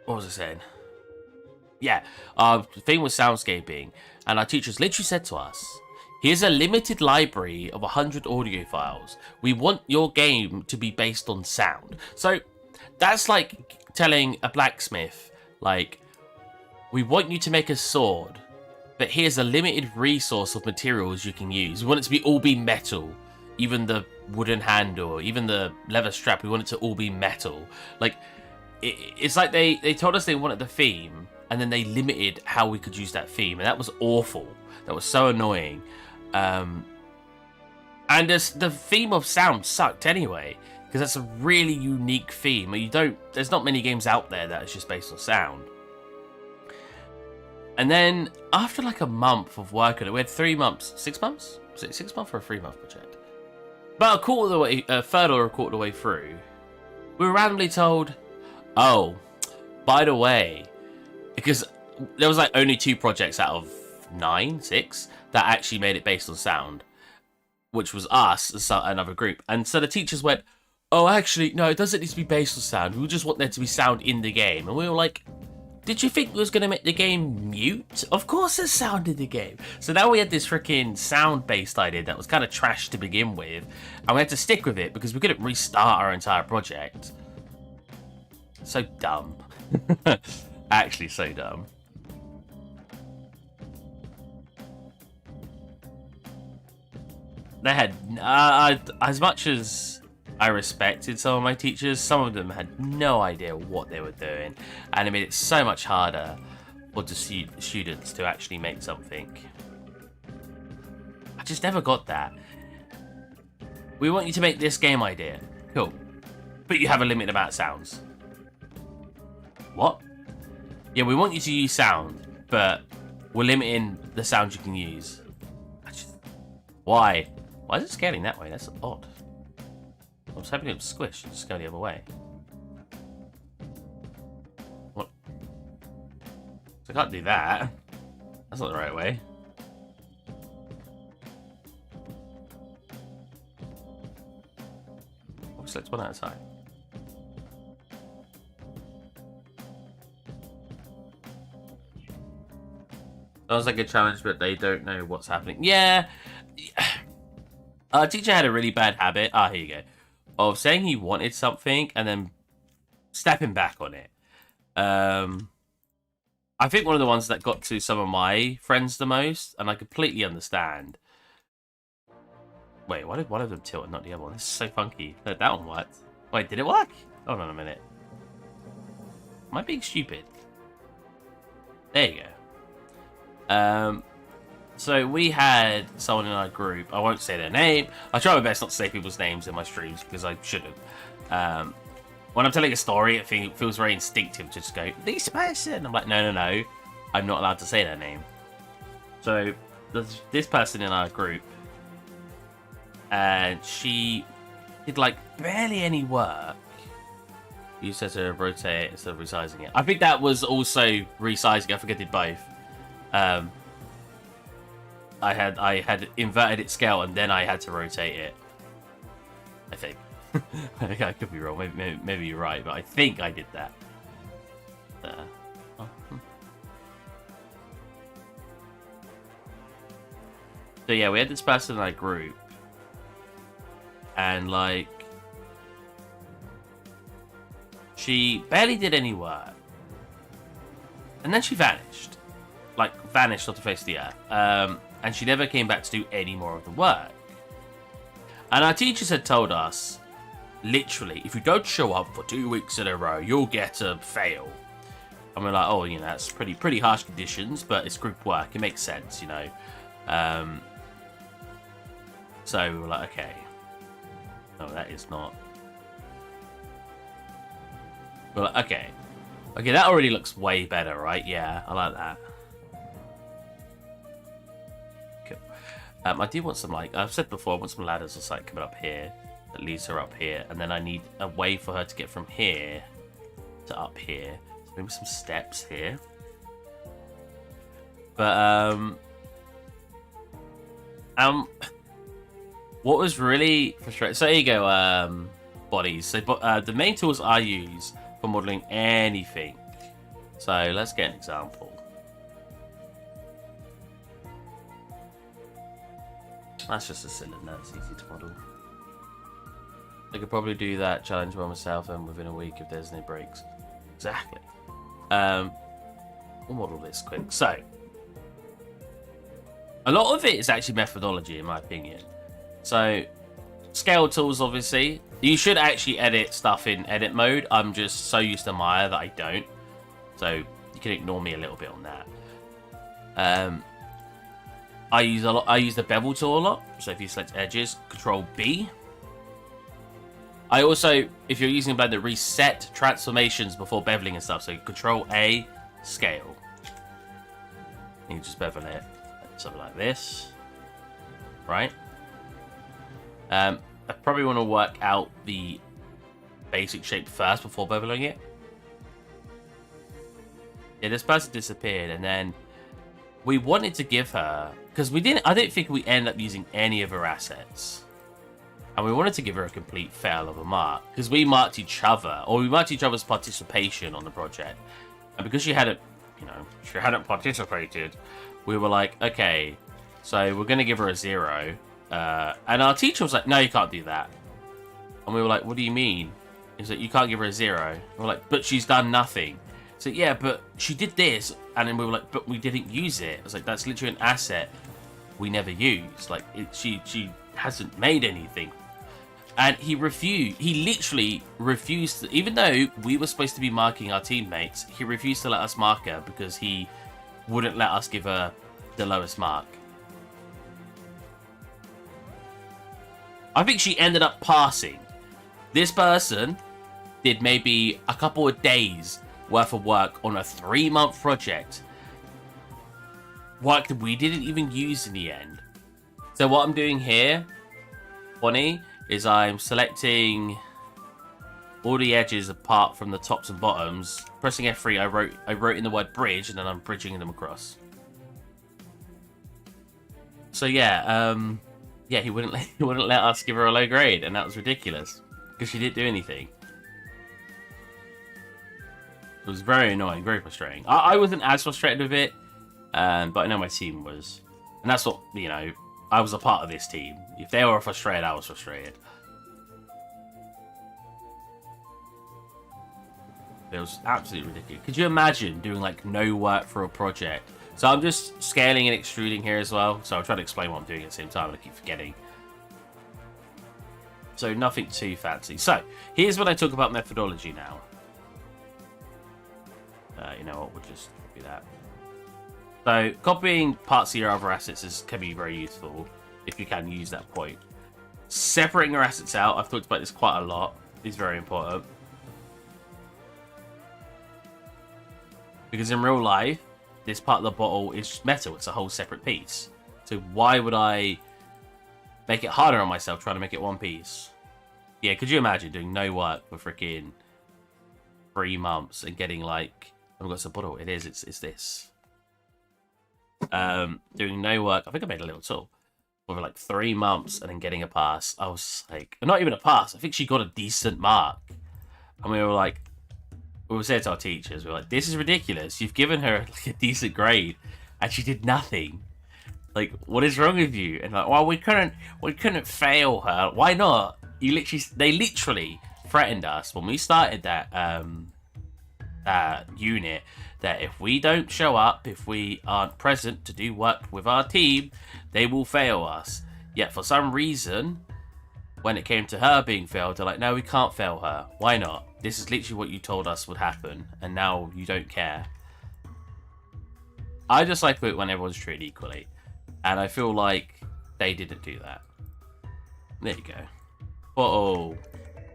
what was I saying? Yeah, our thing was soundscaping, and our teachers literally said to us, here's a limited library of 100 audio files. We want your game to be based on sound. So that's like telling a blacksmith, like, we want you to make a sword, but here's a limited resource of materials you can use. We want it to all be metal. Even the wooden handle, even the leather strap, we want it to all be metal. Like, it's like they told us they wanted the theme, and then they limited how we could use that theme, and that was awful. That was so annoying. And the theme of sound sucked anyway, because that's a really unique theme. There's not many games out there that is just based on sound. And then after like a month of work on it, we had 3 months, 6 months? Was it 6 month or a 3-month project? About a quarter of the way, a third or a quarter of the way through, we were randomly told, oh, by the way, because there was like only 2 projects out of 6 that actually made it based on sound, which was us, another group. And so the teachers went, oh, actually, no, it doesn't need to be based on sound. We just want there to be sound in the game. And we were like, did you think we was going to make the game mute? Of course there's sound in the game. So now we had this freaking sound-based idea that was kind of trash to begin with. And we had to stick with it because we couldn't restart our entire project. So dumb. Actually so dumb. They had, as much as I respected some of my teachers, some of them had no idea what they were doing, and it made it so much harder for the students to actually make something. I just never got that. We want you to make this game idea. Cool. But you have a limited amount of sounds. What? Yeah, we want you to use sound, but we're limiting the sounds you can use. Why? Why is it scaling that way? That's odd. I was hoping it would squish and just go the other way. What? So I can't do that. That's not the right way. I'll select one at a time. Sounds like a challenge, but they don't know what's happening. Yeah. Our teacher had a really bad habit. Here you go. Of saying he wanted something and then stepping back on it. I think one of the ones that got to some of my friends the most, and I completely understand. Wait, why did one of them tilt and not the other one? This is so funky. That one worked. Wait, did it work? Hold on a minute. Am I being stupid? There you go. So we had someone in our group. I won't say their name. I try my best not to say people's names in my streams because I shouldn't. When I'm telling a story, it feels very instinctive to just go, this person. I'm like, no. I'm not allowed to say their name. So there's this person in our group, and she did like barely any work. You said to rotate it instead of resizing it. I think that was also resizing. I think I did both. I had inverted its scale and then I had to rotate it. I think. I could be wrong. Maybe you're right, but I think I did that. So yeah, we had this person in our group, and like, she barely did any work, and then she vanished. Like, vanished off the face of the earth. and she never came back to do any more of the work. And our teachers had told us, literally, if you don't show up for 2 weeks in a row, you'll get a fail. And we're like, oh, you know, that's pretty harsh conditions, but it's group work. It makes sense, you know. So we were like, okay. No, that is not. We're like, okay. Okay, that already looks way better, right? Yeah, I like that. Cool. I do want some, like, I've said before, I want some ladders or something coming up here that leads her up here. And then I need a way for her to get from here to up here. So maybe some steps here. But, what was really frustrating... So, here you go, bodies. So, the main tools I use for modeling anything. So, let's get an example. That's just a cylinder. It's easy to model. I could probably do that challenge by myself and within a week if there's no breaks. Exactly. We'll model this quick. So, a lot of it is actually methodology, in my opinion. So, scale tools, obviously. You should actually edit stuff in edit mode. I'm just so used to Maya that I don't. So, you can ignore me a little bit on that. I use the bevel tool a lot. So, if you select edges, Control B. I also, if you're using Blender, reset transformations before beveling and stuff. So, Control A, scale. You just bevel it. Something like this. Right? I probably want to work out the basic shape first before beveling it. Yeah, this person disappeared, and then we wanted to give her, because I didn't think we end up using any of her assets, and we wanted to give her a complete fail of a mark because we marked each other, or we marked each other's participation on the project, and because she hadn't participated, we were like, okay, so we're gonna give her a 0. And our teacher was like, no, you can't do that. And we were like, what do you mean? He's like, you can't give her a 0. And we're like, but she's done nothing. So yeah, but she did this. And then we were like, but we didn't use it. I was like, that's literally an asset we never used. Like, she hasn't made anything. And he literally refused to, even though we were supposed to be marking our teammates, he refused to let us mark her because he wouldn't let us give her the lowest mark. I think she ended up passing. This person did maybe a couple of days worth of work on a 3-month project. Work that we didn't even use in the end. So what I'm doing here, Bonnie, is I'm selecting all the edges apart from the tops and bottoms. Pressing F3, I wrote in the word bridge, and then I'm bridging them across. So yeah, yeah, he wouldn't let us give her a low grade, and that was ridiculous because she didn't do anything. It was very annoying, very frustrating. I wasn't as frustrated with it, but I know my team was, and that's what, you know, I was a part of this team. If they were frustrated, I was frustrated. It was absolutely ridiculous. Could you imagine doing like no work for a project? So I'm just scaling and extruding here as well. So I'll try to explain what I'm doing at the same time, and I keep forgetting. So nothing too fancy. So here's when I talk about methodology now. You know what, we'll just do that. So copying parts of your other assets can be very useful if you can use that point. Separating your assets out, I've talked about this quite a lot, is very important. Because in real life, this part of the bottle is metal. It's a whole separate piece. So why would I make it harder on myself trying to make it one piece? Yeah, could you imagine doing no work for freaking 3 months and getting like... I've got some bottle. It is. It's this. Doing no work. I think I made a little tool. For like 3 months and then getting a pass. I was like... Not even a pass. I think she got a decent mark. And we were like... We were saying to our teachers, we were like, this is ridiculous. You've given her like a decent grade and she did nothing. Like, what is wrong with you? And like, well, we couldn't fail her. Why not? They literally threatened us when we started that unit that if we don't show up, if we aren't present to do work with our team, they will fail us. Yet for some reason, when it came to her being failed, they're like, no, we can't fail her. Why not? This is literally what you told us would happen, and now you don't care. I just like it when everyone's treated equally, and I feel like they didn't do that. There you go. Uh-oh.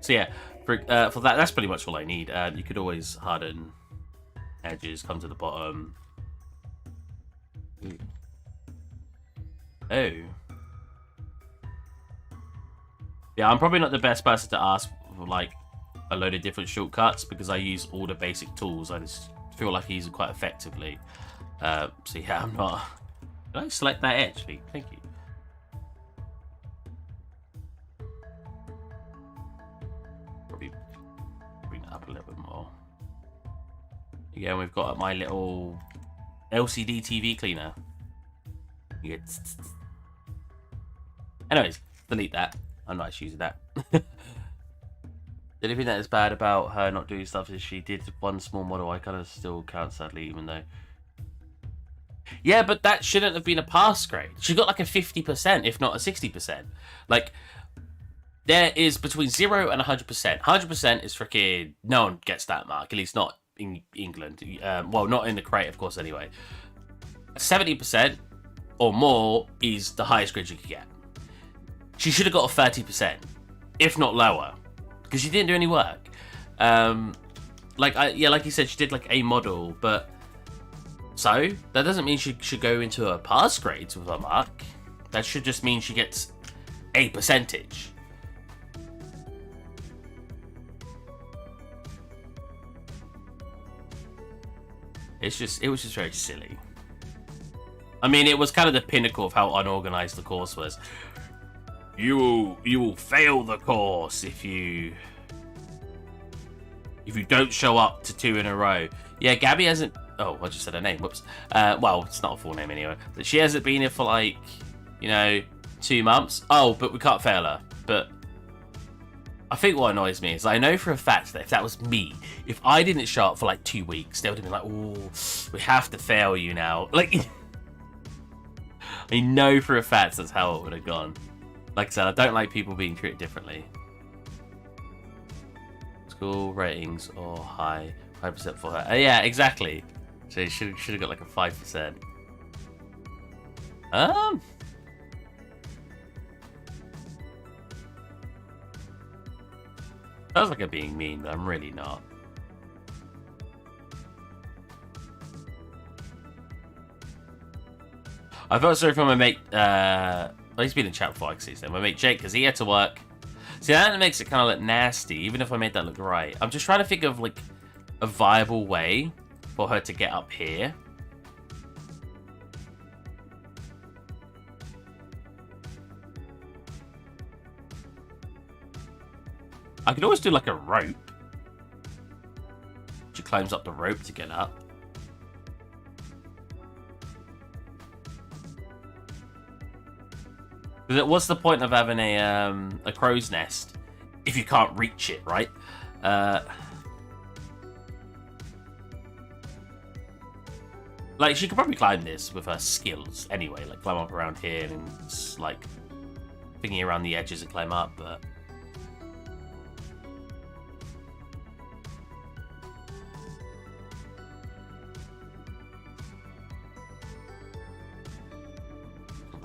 So yeah, for that, that's pretty much all I need. You could always harden edges, come to the bottom. Ooh. Oh. Yeah, I'm probably not the best person to ask for, like, a load of different shortcuts because I use all the basic tools. I just feel like I use them quite effectively. So yeah, I'm not... Did I select that edge? Thank you. Probably bring that up a little bit more. Again, we've got my little LCD TV cleaner. Anyways, delete that. I'm not actually using that. The only thing that is bad about her not doing stuff is she did one small model. I kind of still count, sadly, even though... Yeah, but that shouldn't have been a pass grade. She got like a 50%, if not a 60%. Like, there is between 0 and 100%. 100% is freaking... No one gets that mark, at least not in England. Well, not in the crate, of course, anyway. 70% or more is the highest grade you could get. She should have got a 30%, if not lower, because she didn't do any work. Like you said, she did like a model, but so that doesn't mean she should go into a pass grades with a mark. That should just mean she gets a percentage. It was just very silly. I mean, it was kind of the pinnacle of how unorganized the course was. You will fail the course if you don't show up to 2 in a row. Yeah, Gabby hasn't... Oh, I just said her name. Whoops. Well, it's not a full name anyway. But she hasn't been here for like, 2 months. Oh, but we can't fail her. But I think what annoys me is I know for a fact that if that was me, if I didn't show up for like 2 weeks, they would have been like, oh, we have to fail you now. Like, I know for a fact that's how it would have gone. Like I said, I don't like people being treated differently. School ratings or high, 5% for her. Yeah, exactly. So you should have got like a 5%. Sounds like I'm being mean, but I'm really not. I felt sorry for my mate. He's been in chat before, I can see his name. My mate Jake, because he had to work. See, that makes it kind of look nasty, even if I made that look right. I'm just trying to think of like a viable way for her to get up here. I could always do like a rope. She climbs up the rope to get up. What's the point of having a crow's nest if you can't reach it, right? Like, she could probably climb this with her skills anyway. Like, climb up around here and, like, thingy around the edges and climb up, but...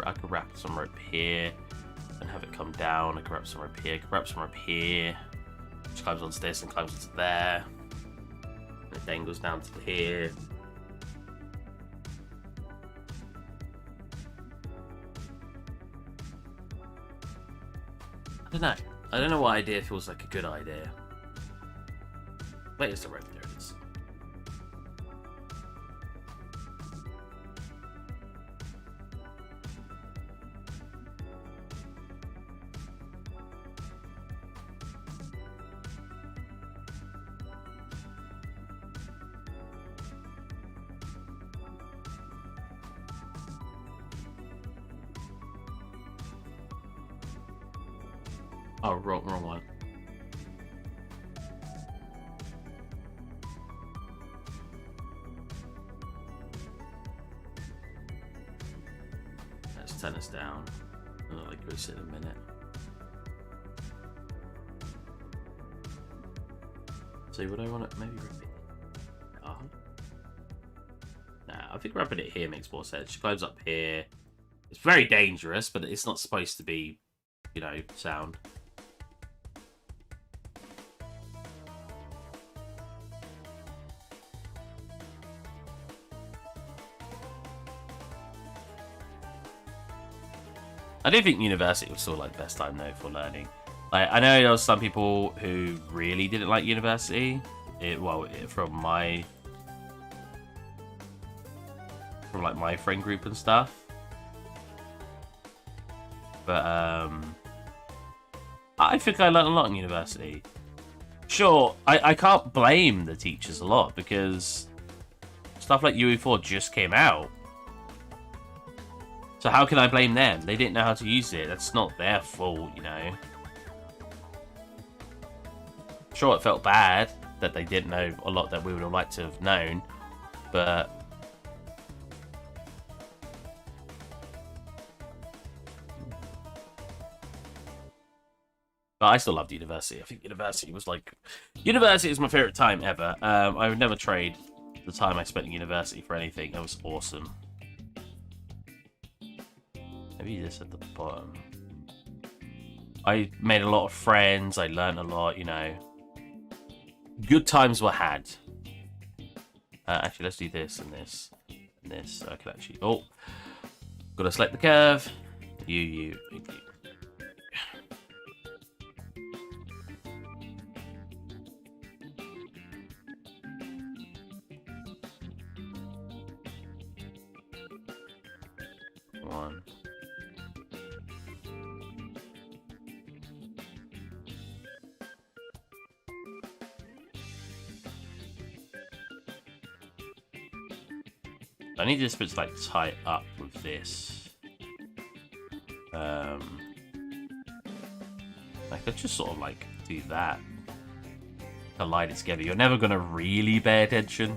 I could wrap some rope here and have it come down. I could wrap some rope here. I could wrap some rope here. Which climbs onto this and climbs onto there. And it then goes down to here. I don't know. I don't know what idea feels like a good idea. Wait, it's the rope. There it is. Oh, wrong one. Let's turn this down. I'll increase it in a minute. So what I want to maybe repeat. Oh. Nah, I think wrapping it here makes more sense. She climbs up here. It's very dangerous, but it's not supposed to be, you know, sound. I do think university was still like the best time though for learning. Like, I know there was some people who really didn't like university. From my friend group and stuff. But I think I learned a lot in university. Sure, I can't blame the teachers a lot because stuff like UE4 just came out. So how can I blame them? They didn't know how to use it. That's not their fault, you know. Sure, it felt bad that they didn't know a lot that we would have liked to have known, but I still loved university. I think university is my favorite time ever. I would never trade the time I spent in university for anything. It was awesome. Maybe this at the bottom. I made a lot of friends. I learned a lot, you know. Good times were had. Actually, let's do this and this and this. I can actually... Oh. Gotta select the curve. You. One. I need this bit to like tie up with this. I could just sort of like do that. Collide it together. You're never gonna really pay attention.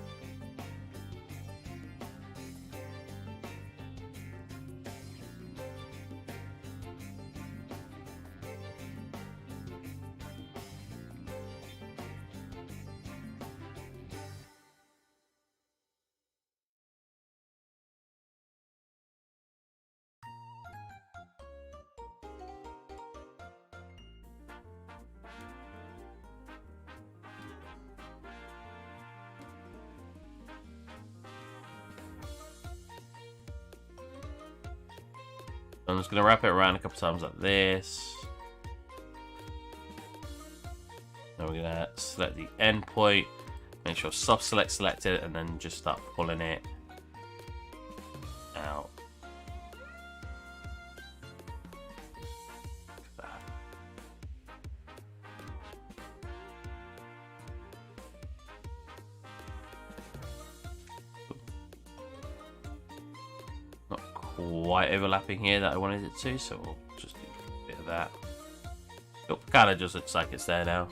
I'm just going to wrap it around a couple times like this. Then we're going to select the endpoint, make sure soft select selected, and then just start pulling it out. Quite overlapping here that I wanted it to, so we'll just do a bit of that. Oh, kind of just looks like it's there now.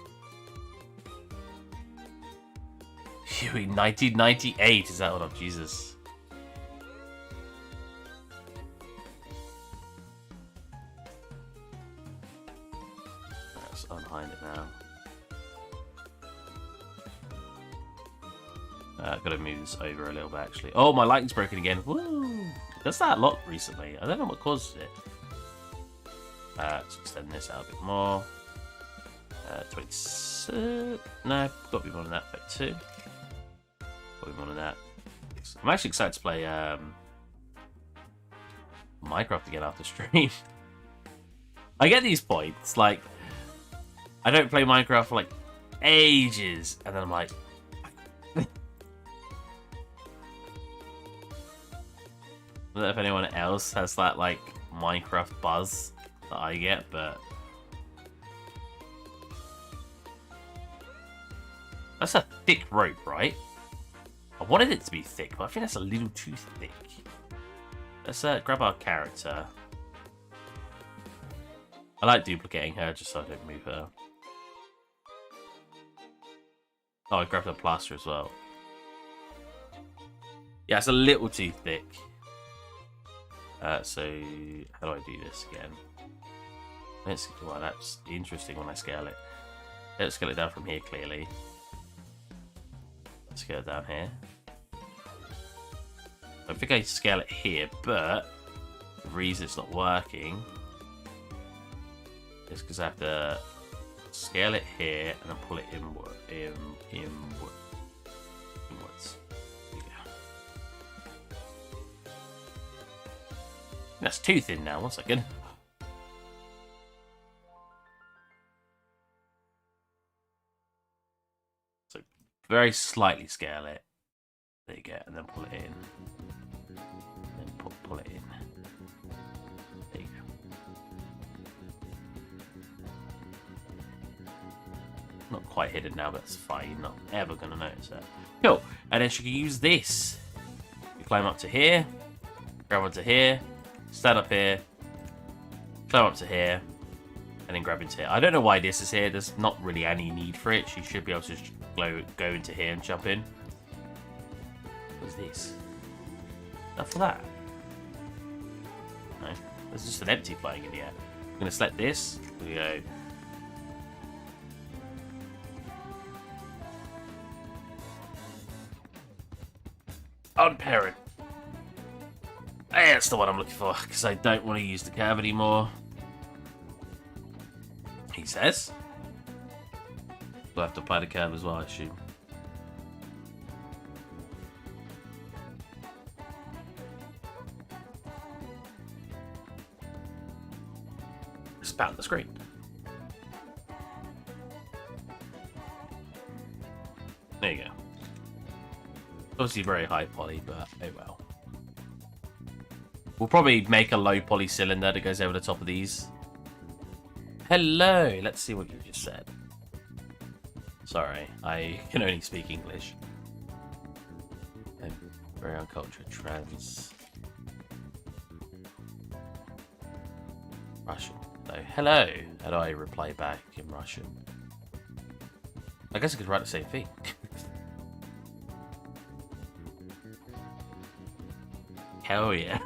Huey, 1998, is that one? Oh, Jesus. Let's unhind it now. Gotta move this over a little bit actually. Oh, my lighting's broken again. Woo! Does that a lot recently? I don't know what causes it. Let's extend this out a bit more. 26. No, got to be more than that. 32. Got to be more than that. I'm actually excited to play Minecraft again after stream. I get these points. Like, I don't play Minecraft for like ages, and then I'm like. I don't know if anyone else has that like Minecraft buzz that I get, but that's a thick rope, right? I wanted it to be thick, but I think that's a little too thick. Let's grab our character. I like duplicating her just so I don't move her. Oh, I grabbed her plaster as well. Yeah, it's a little too thick. So how do I do this again? Well, that's interesting when I scale it. Let's scale it down from here, clearly. Let's scale it down here. I think I scale it here, but the reason it's not working is because I have to scale it here and then pull it inwards. There you go. That's too thin now. 1 second. So very slightly scale it. There you go, and then pull it in. Then pull it in. There you go. Not quite hidden now, but it's fine. You're not ever going to notice that. Cool. And then you can use this. You climb up to here, grab onto here, stand up here, climb up to here, and then grab into here. I don't know why this is here. There's not really any need for it. You should be able to just go into here and jump in. What's this? Not for that. No. There's just an empty flying in the air. I'm going to select this. We go. Unparent. Hey, that's the one I'm looking for, because I don't want to use the curve anymore. He says. We'll have to apply the curve as well, I assume. Spat on the screen. There you go. Obviously very high poly, but oh well. We'll probably make a low poly cylinder that goes over the top of these. Hello! Let's see what you just said. Sorry, I can only speak English. I'm very uncultured. Trans. Russian. So, hello! How do I reply back in Russian? I guess I could write the same thing. Hell yeah.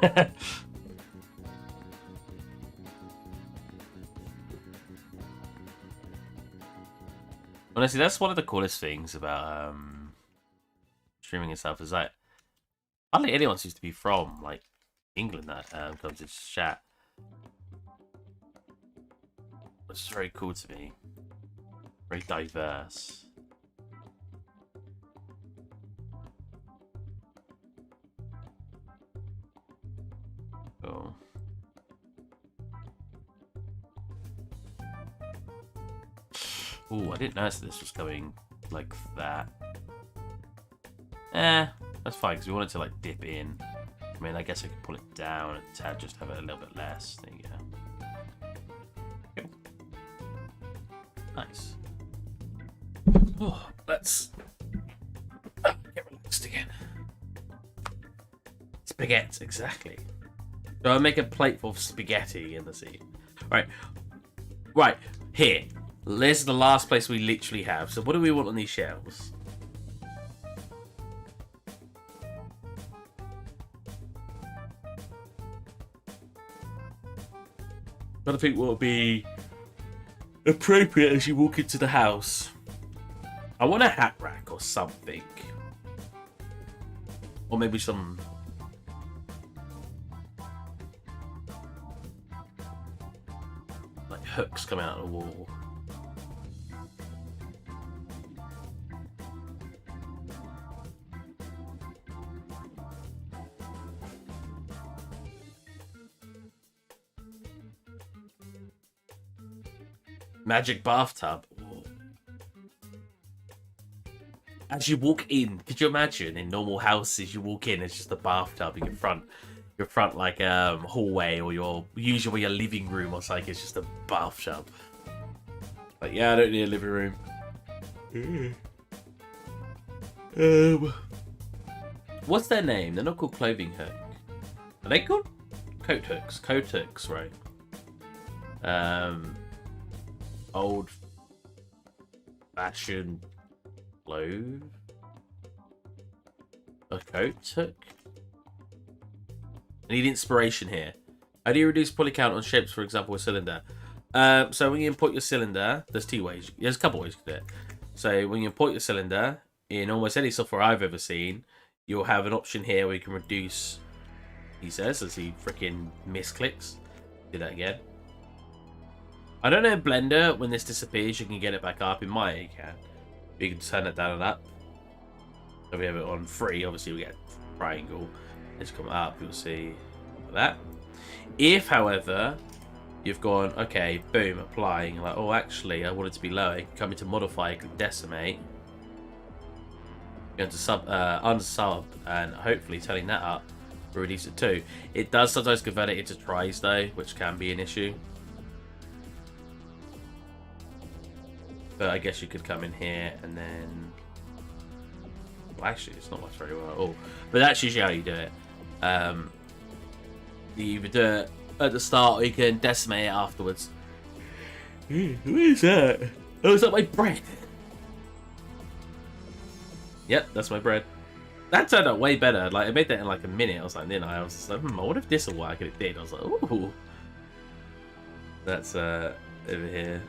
Honestly, that's one of the coolest things about streaming and stuff, is that hardly anyone seems to be from like England that comes to chat. Which is very cool to me. Very diverse. Cool. Ooh, I didn't notice this was going like that. That's fine, because we want it to like dip in. I mean, I guess I could pull it down a tad, just have it a little bit less. There you go. Cool. Nice. Oh, let's get relaxed again. Spaghetti, exactly. So I'll make a plate full of spaghetti in the sea. Right, here. This is the last place we literally have. So what do we want on these shelves? I think what would be appropriate as you walk into the house. I want a hat rack or something. Or maybe some... like hooks coming out of the wall. Magic bathtub. Ooh. As you walk in, could you imagine in normal houses you walk in, it's just a bathtub in your front like hallway, or usually your living room or something, it's just a bathtub. Like, yeah, I don't need a living room. What's their name? They're not called clothing hook. Are they called coat hooks? Coat hooks, right? Old fashioned clothes. A coat hook? I need inspiration here. How do you reduce poly count on shapes, for example, a cylinder? So when you import your cylinder, there's two ways. There's a couple ways to do it. So when you import your cylinder, in almost any software I've ever seen, you'll have an option here where you can reduce, he says, as he freaking misclicks. Do that again. I don't know in Blender, when this disappears, you can get it back up. In Maya, you can. You can turn it down and up. So we have it on free. Obviously, we get a triangle. Let's come up. You'll see like that. If, however, you've gone, okay, boom, applying. Like, oh, actually, I want it to be lower. You can come into modify, click decimate. Go into unsub, and hopefully turning that up will reduce it too. It does sometimes convert it into tries though, which can be an issue. But I guess you could come in here and then. Well, actually, it's not much very well at all. But that's usually how you do it. You either do it at the start or you can decimate it afterwards. What is that? Oh, is that my bread? Yep, that's my bread. That turned out way better. Like, I made that in like a minute. I was like, then I was like, I wonder if this will work, and it did. I was like, ooh. That's over here.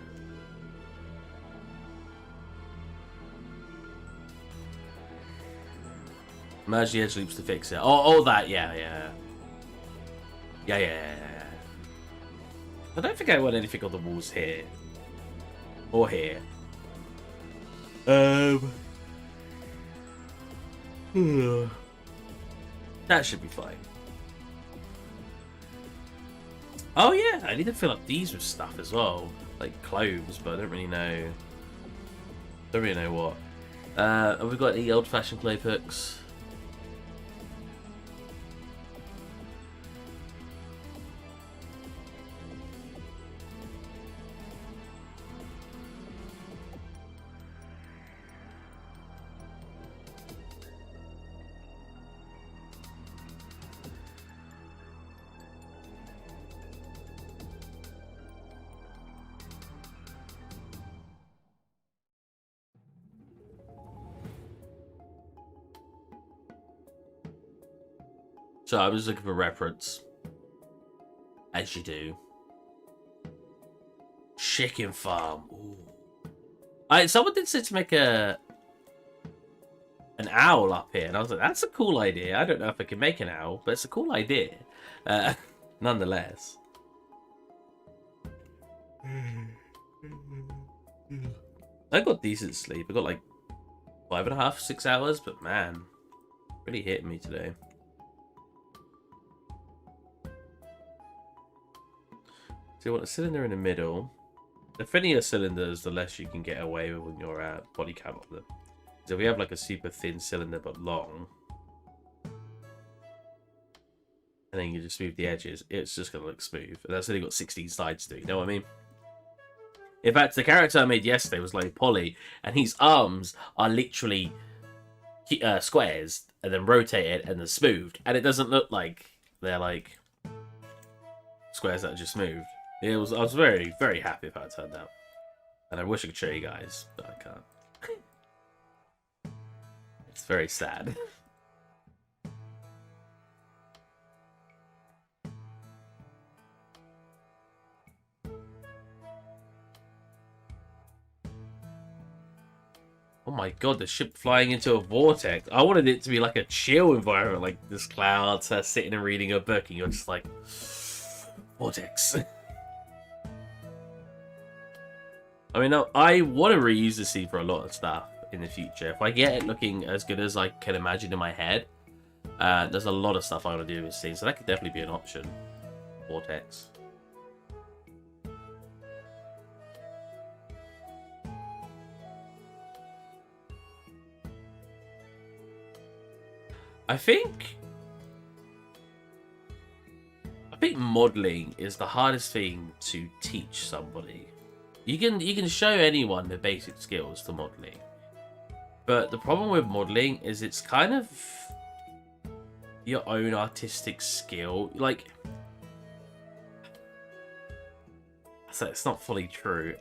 Merge the edge loops to fix it. Oh, all that, yeah. I don't think I want anything on the walls here. Or here. That should be fine. Oh yeah, I need to fill up these with stuff as well, like clothes, but I don't really know. What. Have we got any old-fashioned clay hooks? So I was looking for reference. As you do. Chicken farm. Ooh. Someone did say to make an owl up here, and I was like, that's a cool idea. I don't know if I can make an owl, but it's a cool idea. Nonetheless. I got decent sleep. I got like 5.5, 6 hours, but man, really hit me today. So you want a cylinder in the middle. The thinner cylinders, the less you can get away with when you're at body count of them. So if we have like a super thin cylinder but long, and then you just smooth the edges, it's just going to look smooth. And that's only got 16 sides to it, you know what I mean? In fact, the character I made yesterday was like Polly, and his arms are literally squares, and then rotated, and then smoothed. And it doesn't look like they're like squares that are just smoothed. I was very, very happy with how it turned out. And I wish I could show you guys, but I can't. It's very sad. Oh my god, the ship flying into a vortex. I wanted it to be like a chill environment, like this clouds, her sitting and reading a book, and you're just like, vortex. I mean, I want to reuse the scene for a lot of stuff in the future. If I get it looking as good as I can imagine in my head, there's a lot of stuff I want to do with this scene, so that could definitely be an option. Vortex. I think modeling is the hardest thing to teach somebody. You can show anyone the basic skills to modeling, but the problem with modeling is it's kind of your own artistic skill. Like, so it's not fully true.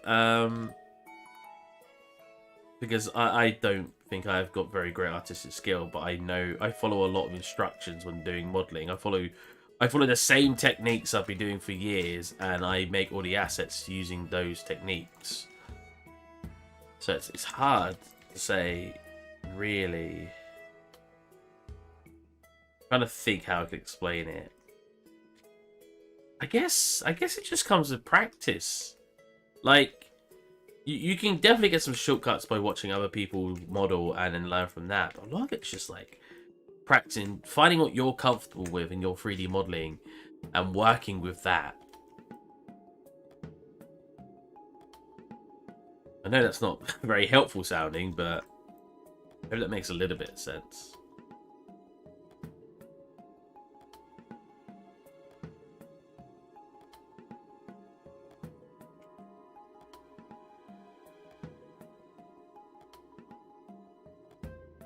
Because I don't think I've got very great artistic skill, but I know I follow a lot of instructions when doing modeling. I I follow the same techniques I've been doing for years, and I make all the assets using those techniques. So it's hard to say, really. I'm trying to think how I could explain it. I guess it just comes with practice. Like, you can definitely get some shortcuts by watching other people model and then learn from that. But a lot of it's just like practicing, finding what you're comfortable with in your 3D modeling and working with that. I know that's not very helpful sounding, but maybe that makes a little bit of sense.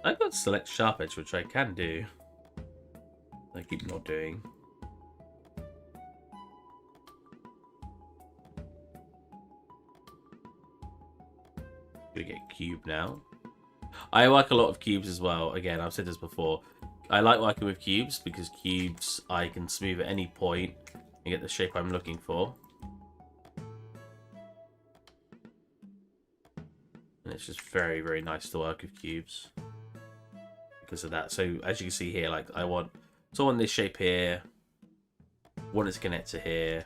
I've got to select sharp edge, which I can do. I keep not doing. Gonna get cube now. I like a lot of cubes as well. Again, I've said this before. I like working with cubes because cubes I can smooth at any point and get the shape I'm looking for. And it's just very, very nice to work with cubes because of that. So as you can see here, like I want this shape here, want it to connect to here.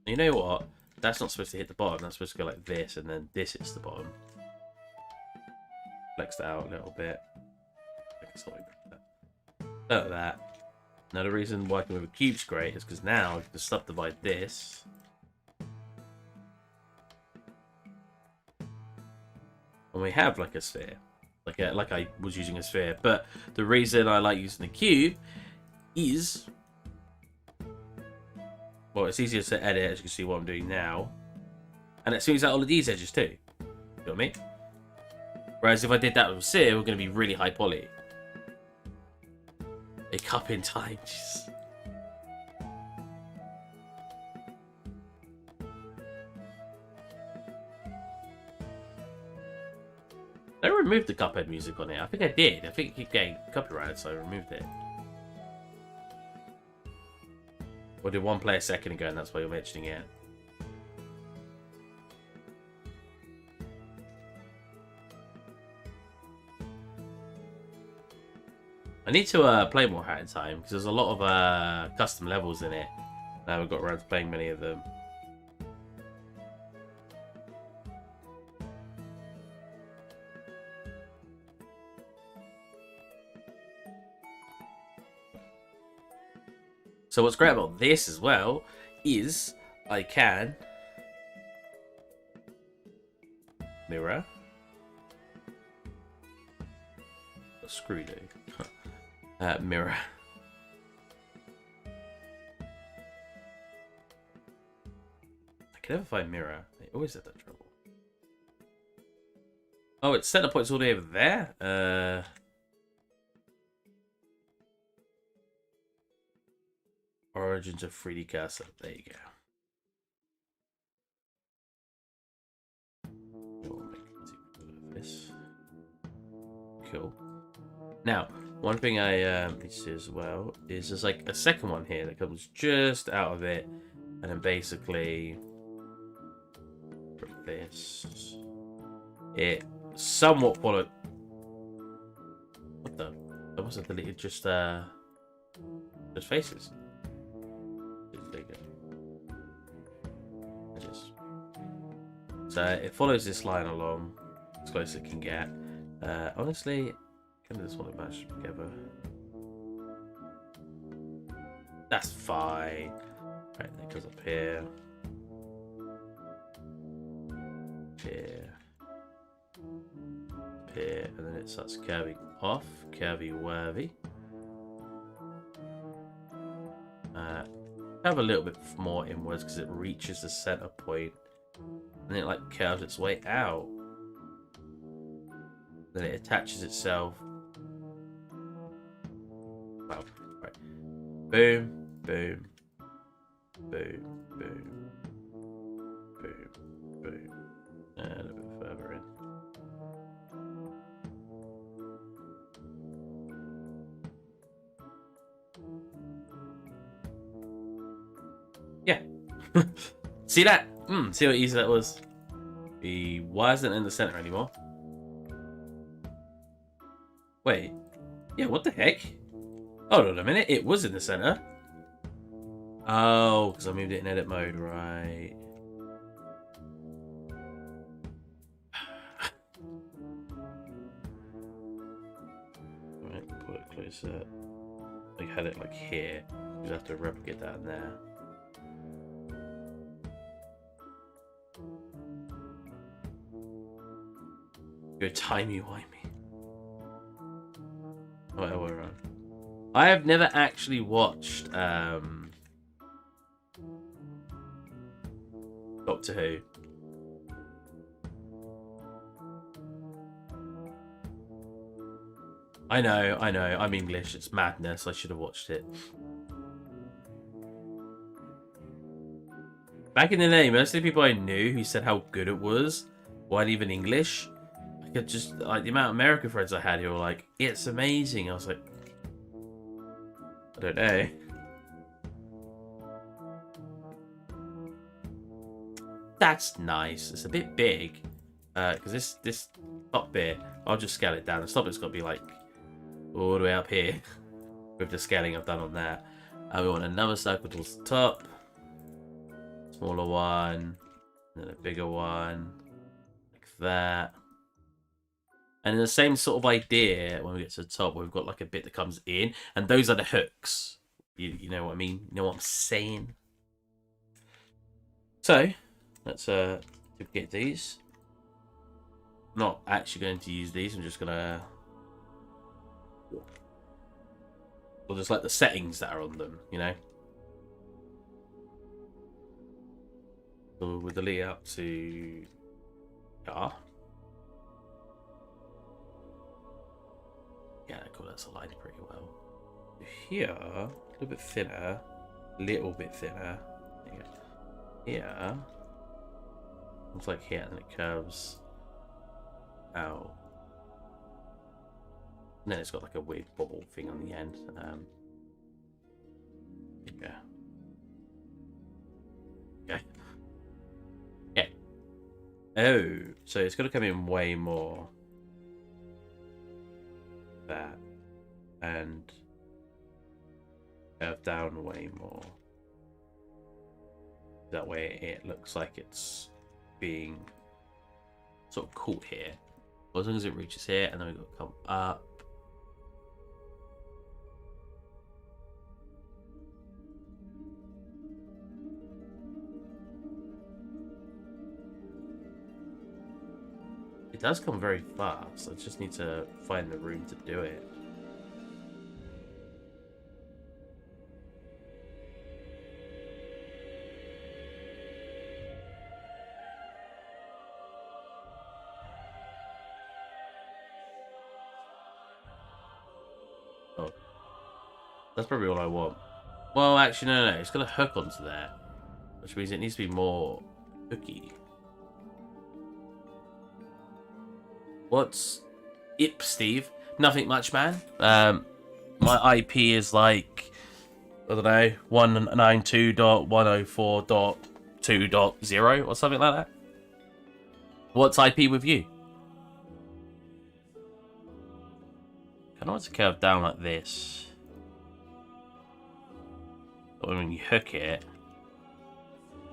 And you know what? That's not supposed to hit the bottom. That's supposed to go like this, and then this hits the bottom. Flex that out a little bit. Like that. Now the reason working with a cube's great is because now I can subdivide this. And we have like a sphere. Like I was using a sphere. But the reason I like using the cube is, well, it's easier to edit, as you can see what I'm doing now. And it smooths out all of these edges too. You know what I mean? Whereas if I did that with a sphere, we're going to be really high poly. A cup in time. Jeez. I removed the Cuphead music on it. I think I did. I think it kept getting copyrighted, so I removed it. Or did one play a second ago, and that's why you're mentioning it? I need to play more Hat in Time because there's a lot of custom levels in it. I haven't got around to playing many of them. So what's great about this as well is I can mirror. Screw you. Mirror. I can never find mirror. I always have that trouble. Oh, it's center points all the way over there. Origins of 3D cursor. There you go. This. Cool. Now, one thing I need to do as well is there's like a second one here that comes just out of it, and then basically put this. It somewhat followed. What the? I must have deleted just faces. So it follows this line along as close as it can get. Honestly, I just want to match together. That's fine. Right, that goes up here. Here. Here. And then it starts curving off. Curvy worthy. Have a little bit more inwards because it reaches the center point. And it like curves its way out. Then it attaches itself. Wow. Right. Boom, boom, boom, boom, boom, boom. And a bit further in. See that? See how easy that was? He wasn't in the center anymore. Wait. Yeah, what the heck? Hold on a minute. It was in the center. Oh, because I moved it in edit mode, right. Right, put it closer. I had it like here. You have to replicate that in there. Go timey-wimey. Whatever we're on. I have never actually watched Doctor Who. I know, I'm English, it's madness, I should have watched it. Back in the day, most of the people I knew who said how good it was weren't even English. I could just, like, the amount of American friends I had who were like, it's amazing. I was like, I don't know. That's nice. It's a bit big. Because this top bit, I'll just scale it down. The top bit's got to be like all the way up here with the scaling I've done on that. And we want another circle towards the top. Smaller one. And then a bigger one. Like that. And in the same sort of idea, when we get to the top, we've got like a bit that comes in. And those are the hooks. You know what I mean? You know what I'm saying? So, let's duplicate these. I'm not actually going to use these. I'm just going to... Or just like the settings that are on them, you know? So we'll delete out to... Yeah, cool, that's aligned pretty well. Here, a little bit thinner. Little bit thinner. There you go. Here. Looks like here, and then it curves out. And then it's got like a weird bubble thing on the end. Yeah. Okay. Yeah. Oh, so it's got to come in way more. That. And curve down way more. That way it looks like it's being sort of caught here. Well, as long as it reaches here, and then we've got to come up. It does come very fast. I just need to find the room to do it. Oh. That's probably all I want. Well, actually, no. It's got a hook onto there. Which means it needs to be more hooky. What's IP, Steve? Nothing much, man. My IP is like, I don't know, 192.104.2.0 or something like that. What's IP with you? I want it to curve down like this. But when you hook it,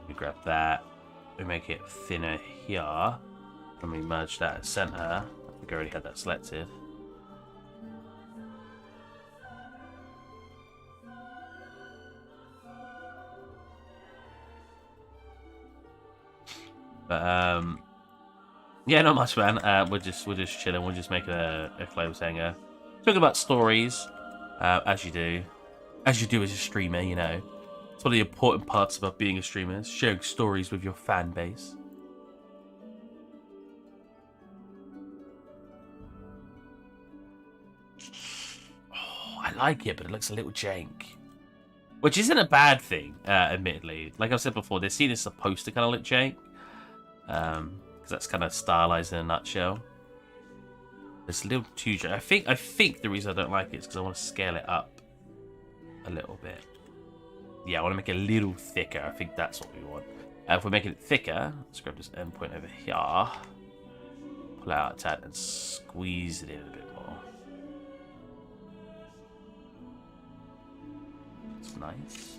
we grab that, we make it thinner here. And we merge that at center. I think I already had that selected. But yeah, not much, man. We're just chilling. We're just making a close hanger, talking about stories, as you do as a streamer. You know, it's one of the important parts about being a streamer: is sharing stories with your fan base. I like it, but it looks a little jank. Which isn't a bad thing, admittedly. Like I've said before, this scene is supposed to kind of look jank. Because that's kind of stylized in a nutshell. It's a little too jank. I think the reason I don't like it is because I want to scale it up a little bit. Yeah, I want to make it a little thicker. I think that's what we want. If we're making it thicker, let's grab this endpoint over here, pull out a tad, and squeeze it in a bit more. That's nice.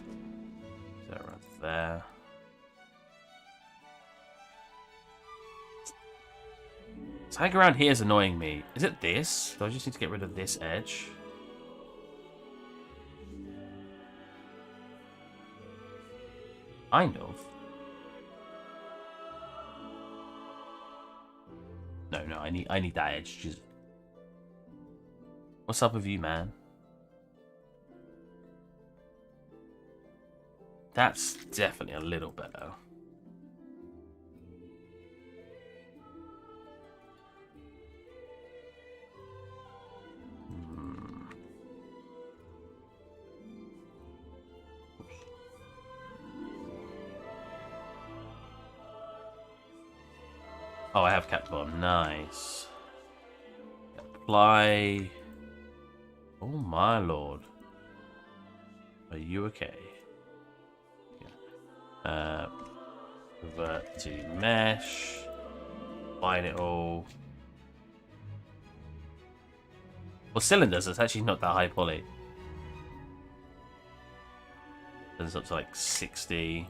That right there. Something around here is annoying me. Is it this? Do I just need to get rid of this edge? Kind of. No, I need that edge. Just... What's up with you, man? That's definitely a little better. Oh, I have capped bottom. Nice. Apply. Oh my lord. Are you okay? Yeah. Revert to mesh. Bind it all. Well, cylinders, it's actually not that high poly. It's up to like 60.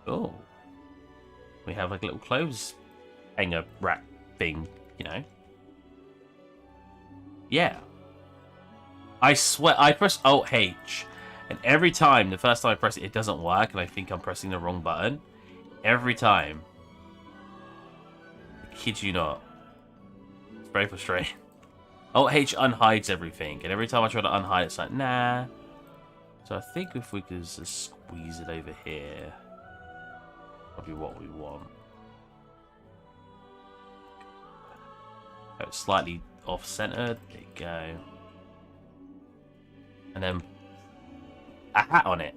Oh. We have like a little clothes hanger rack thing, you know. Yeah. I swear, I press Alt-H, and every time, the first time I press it, it doesn't work, and I think I'm pressing the wrong button. Every time. I kid you not. It's very frustrating. Alt-H unhides everything, and every time I try to unhide it, it's like, nah. So I think if we could just squeeze it over here, probably what we want. Oh, it's slightly off-centered. There you go. And then a hat on it,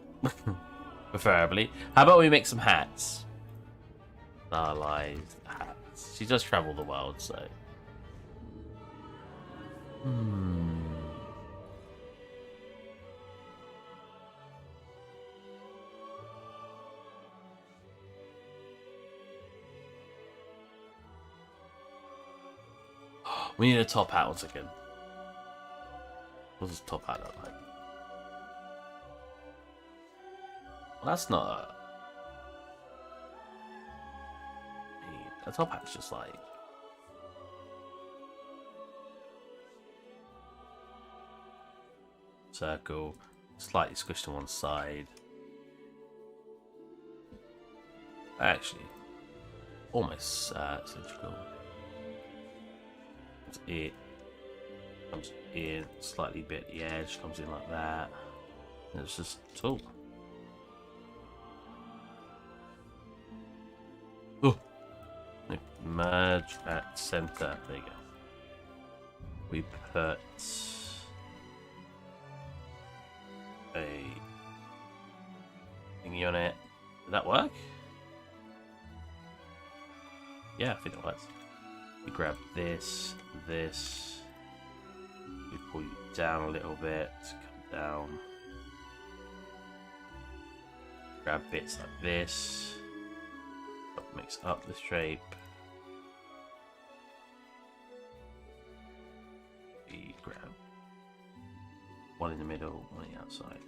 preferably. How about we make some hats? Stylized hats. She does travel the world, so. We need a top hat once again. What does top hat look like? Well, that's not a top hat's just like circle, slightly squished to one side. Actually, almost symmetrical. It comes in slightly bit the edge, comes in like that. And it's just tall. Oh, merge at center. There you go. We put a thingy on it. Did that work? Yeah, I think it works. We grab this. We pull you down a little bit, come down. Grab bits like this. Mix up the shape. We grab one in the middle, one on the outside.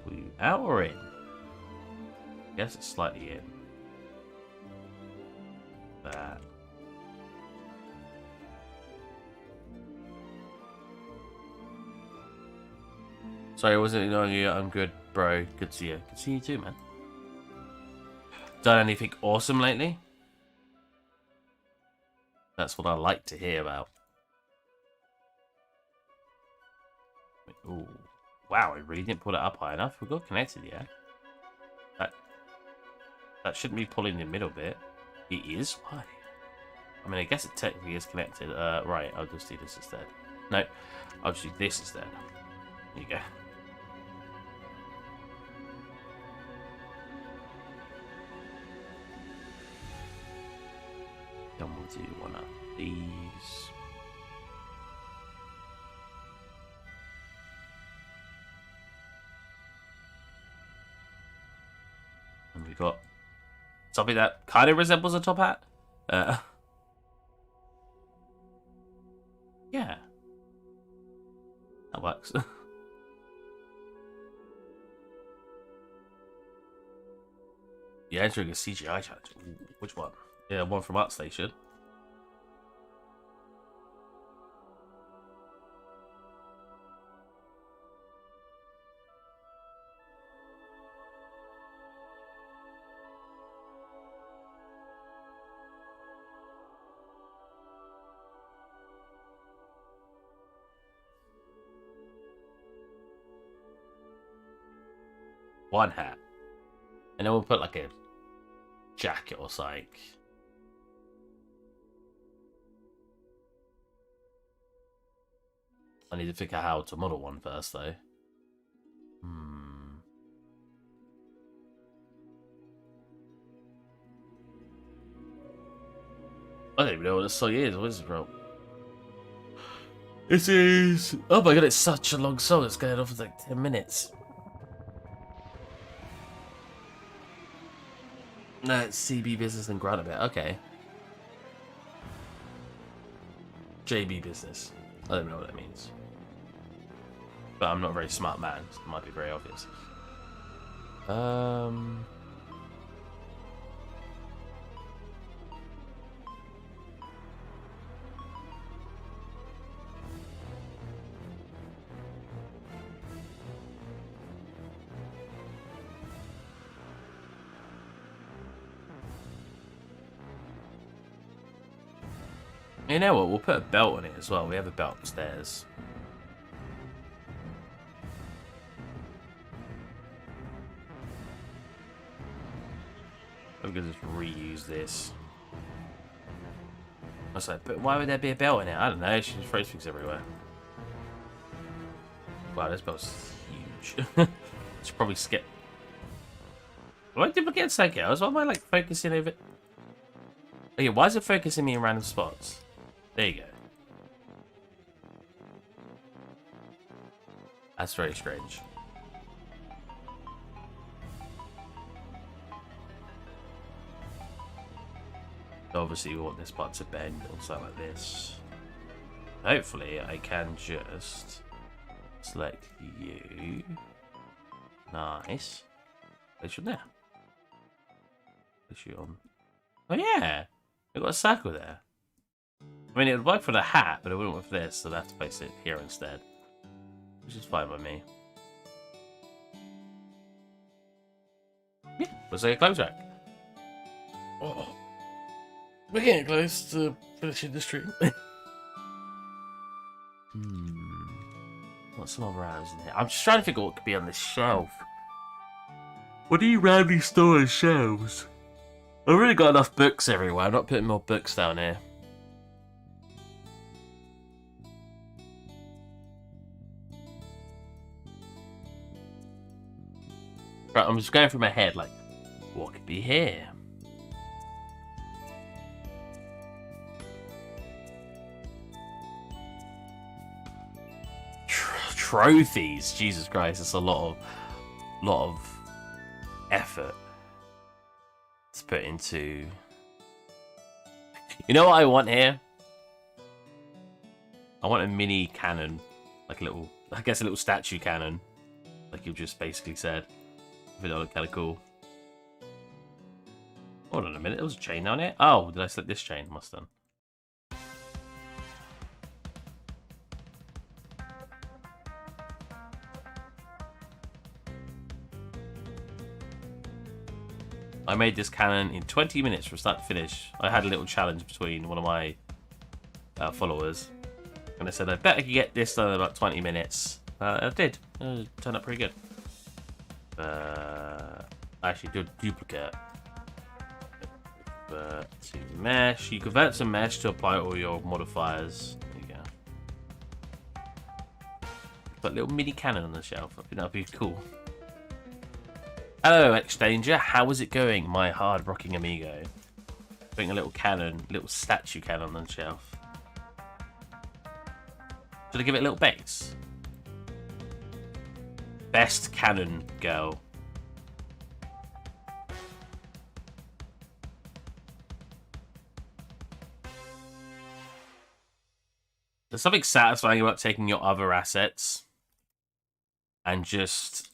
Pull you out or in? I guess it's slightly in. That. Sorry, I wasn't ignoring you. I'm good, bro. Good to see you. Good to see you too, man. Done anything awesome lately? That's what I like to hear about. Ooh. Wow, I really didn't put it up high enough. We got connected, yeah. That shouldn't be pulling the middle bit. It is? Why? I mean, I guess it technically is connected. Right, I'll just do this instead. No, I'll just do this instead. There you go. Then we'll do one of these. And we got something that kind of resembles a top hat. Yeah. That works. Yeah, entering a CGI challenge. Ooh, which one? Yeah, one from ArtStation. One hat. And then we'll put like a jacket or something. I need to figure out how to model one first, though. I don't even know what this song is. What is it from? This is... Oh my god, it's such a long song. It's going on for like 10 minutes. No, it's CB Business and Grant a bit. Okay. JB Business. I don't know what that means. But I'm not a very smart man, so it might be very obvious. You know what? We'll put a belt on it as well. We have a belt upstairs. I'm gonna just reuse this. I was like, but why would there be a belt in it? I don't know. She just throws things everywhere. Wow, this belt's huge. Should probably skip. Why did we get psychos? Why am I like focusing over? Okay, why is it focusing me in random spots? There you go. That's very strange. Obviously, we want this part to bend or something like this. Hopefully, I can just select you. Nice. Place you there. Place you on. Oh yeah, we've got a circle there. I mean, it would work for the hat, but it wouldn't work for this, so I'd have to place it here instead. Which is fine by me. Yeah, looks like a clothes rack. Oh, we're getting close to finishing the stream. What's some other items in here? I'm just trying to figure out what could be on this shelf. What do you randomly store on shelves? I've really got enough books everywhere. I'm not putting more books down here. Right, I'm just going through my head, like, what could be here? Trophies, Jesus Christ! It's a lot of effort to put into. You know what I want here? I want a mini cannon, like a little, I guess a little statue cannon, like you just basically said. I think that look kind of cool. Hold on a minute, there was a chain down here. Oh, did I slip this chain? Must have done. I made this cannon in 20 minutes from start to finish. I had a little challenge between one of my followers, and I said I bet I could get this done in about 20 minutes. I did. It turned out pretty good. I actually did duplicate. Convert to mesh. You convert to mesh to apply all your modifiers. There you go. Put a little mini cannon on the shelf. I think that'd be cool. Hello, Exchanger. How is it going, my hard rocking amigo? Putting a little cannon, little statue cannon on the shelf. Should I give it a little base? Best cannon girl. There's something satisfying about taking your other assets and just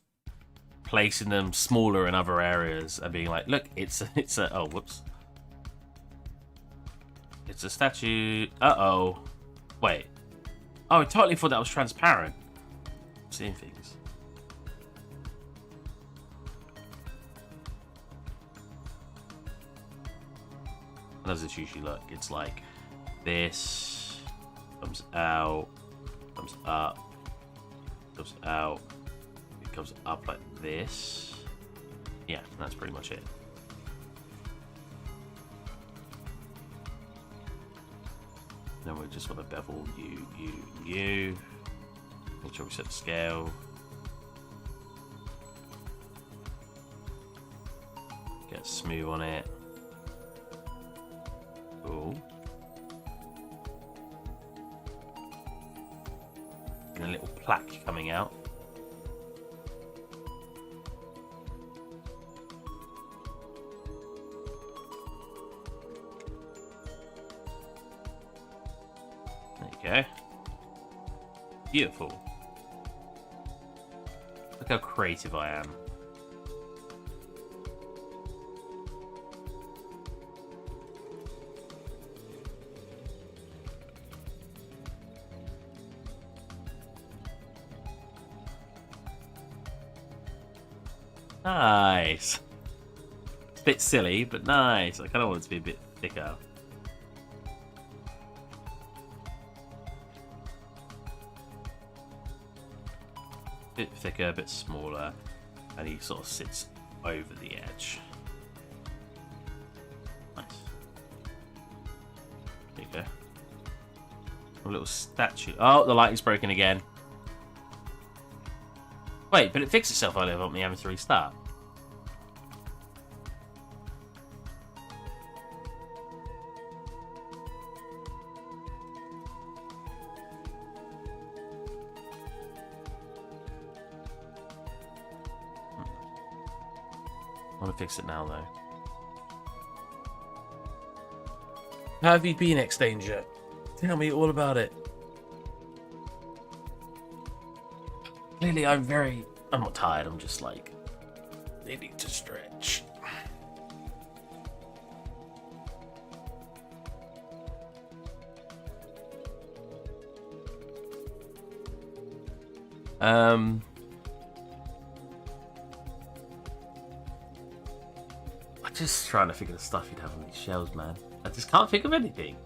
placing them smaller in other areas and being like, look, it's a oh, whoops. It's a statue. Uh-oh. Wait. Oh, I totally thought that was transparent. I'm seeing things. How does this usually look? It's like this comes out, comes up, comes out, it comes up like this. Yeah, that's pretty much it. Then we just want to bevel you. Make sure we set the scale. Get smooth on it. Cool. And a little plaque coming out. There you go. Beautiful. Look how creative I am. Nice. It's a bit silly, but nice. I kind of want it to be a bit thicker. A bit thicker, a bit smaller, and he sort of sits over the edge. Nice. There you go. A little statue. Oh, the lighting's broken again. Wait, but it fixed itself earlier without me having to restart. I want to fix it now, though. How have you been, X-Danger? Tell me all about it. Clearly, I'm not tired, I'm just like, needing to stretch. I'm just trying to think of the stuff you'd have on these shelves, man. I just can't think of anything.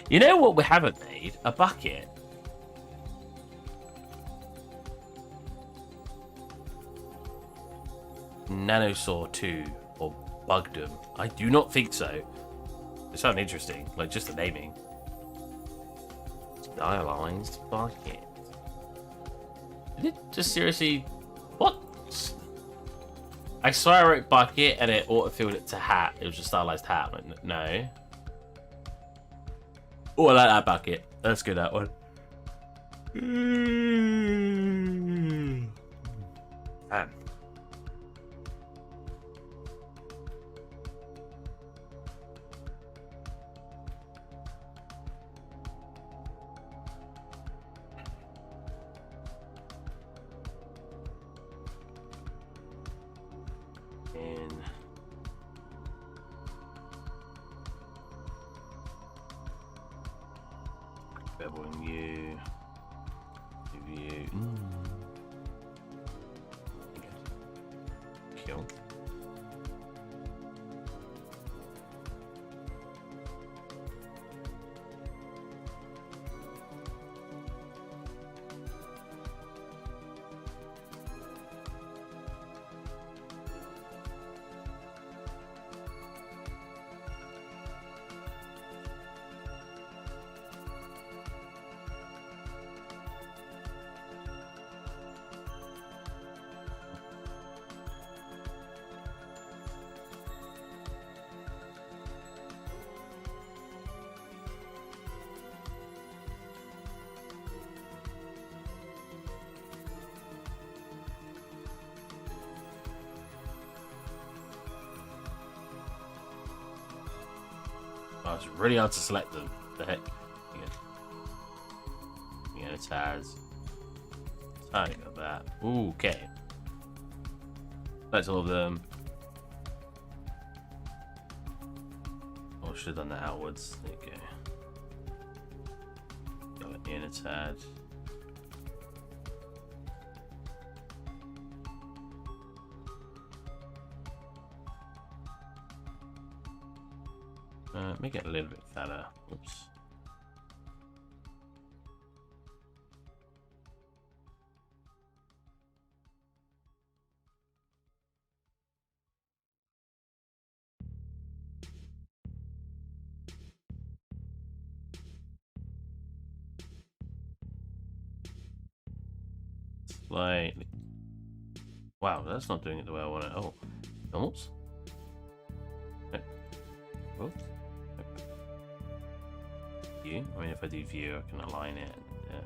You know what we haven't made? A bucket. Nanosaur 2 or Bugdom. I do not think so. It sounds interesting, like just the naming. Stylized bucket. Did it just seriously... What? I swear I wrote bucket and it autofilled it to hat. It was just stylized hat. Like, no. Oh, I like that bucket. Let's go that one. Beveling you. Give you. Kill. Oh, it's really hard to select them. The heck? Yeah, it has. Something like that. Ooh, okay. That's all of them. Oh, I should have done that outwards. There you go. Got it in its head. Make it a little bit fatter. Oops. Slightly. Wow, that's not doing it the way I want it. Oh, almost. Oh. View. I mean, if I do view, I can align it. Yeah.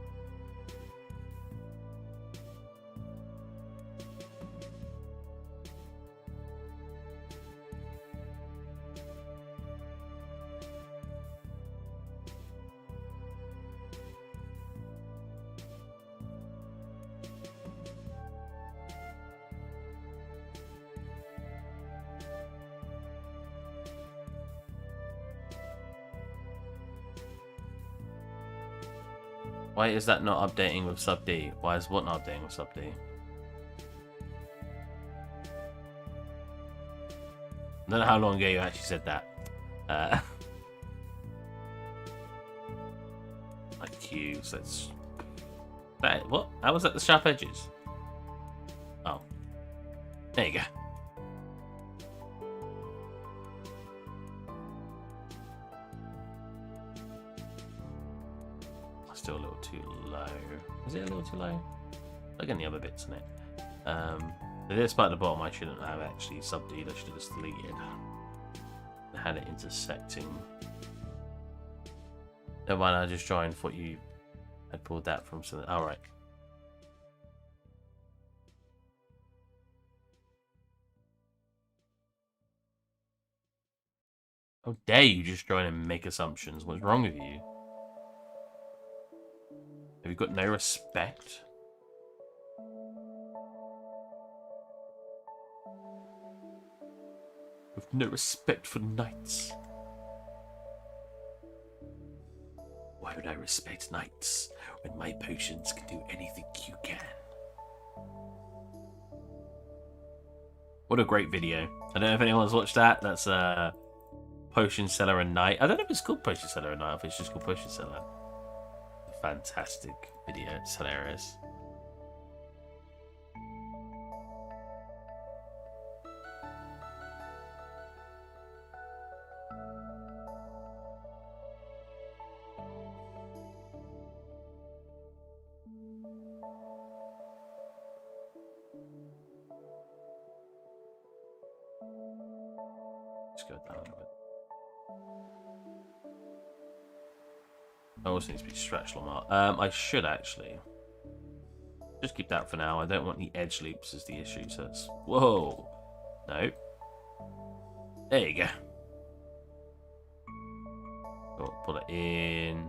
Why is that not updating with sub D? Why is what not updating with sub D? I don't know how long ago you actually said that. Like Q, so it's... That, what? How was that the sharp edges? Oh. There you go. Still a little too low. Is it a little too low? Look at the other bits in it. This part at the bottom I shouldn't have actually sub'd. I should have just deleted. I had it intersecting. Never mind, I just joined. Thought you had pulled that from something. Alright. How dare you just join and make assumptions? What's wrong with you? Have you got no respect? With no respect for knights. Why would I respect knights when my potions can do anything you can? What a great video. I don't know if anyone's watched that. That's Potion Seller and Knight. I don't know if it's called Potion Seller and Knight, if it's just called Potion Seller. Fantastic video, it's hilarious. Let's go down a little bit. I also need to be stretched, Lamar. I should actually just keep that for now. I don't want the edge loops as the issue, so it's... Whoa! No. There you go. Oh, pull it in.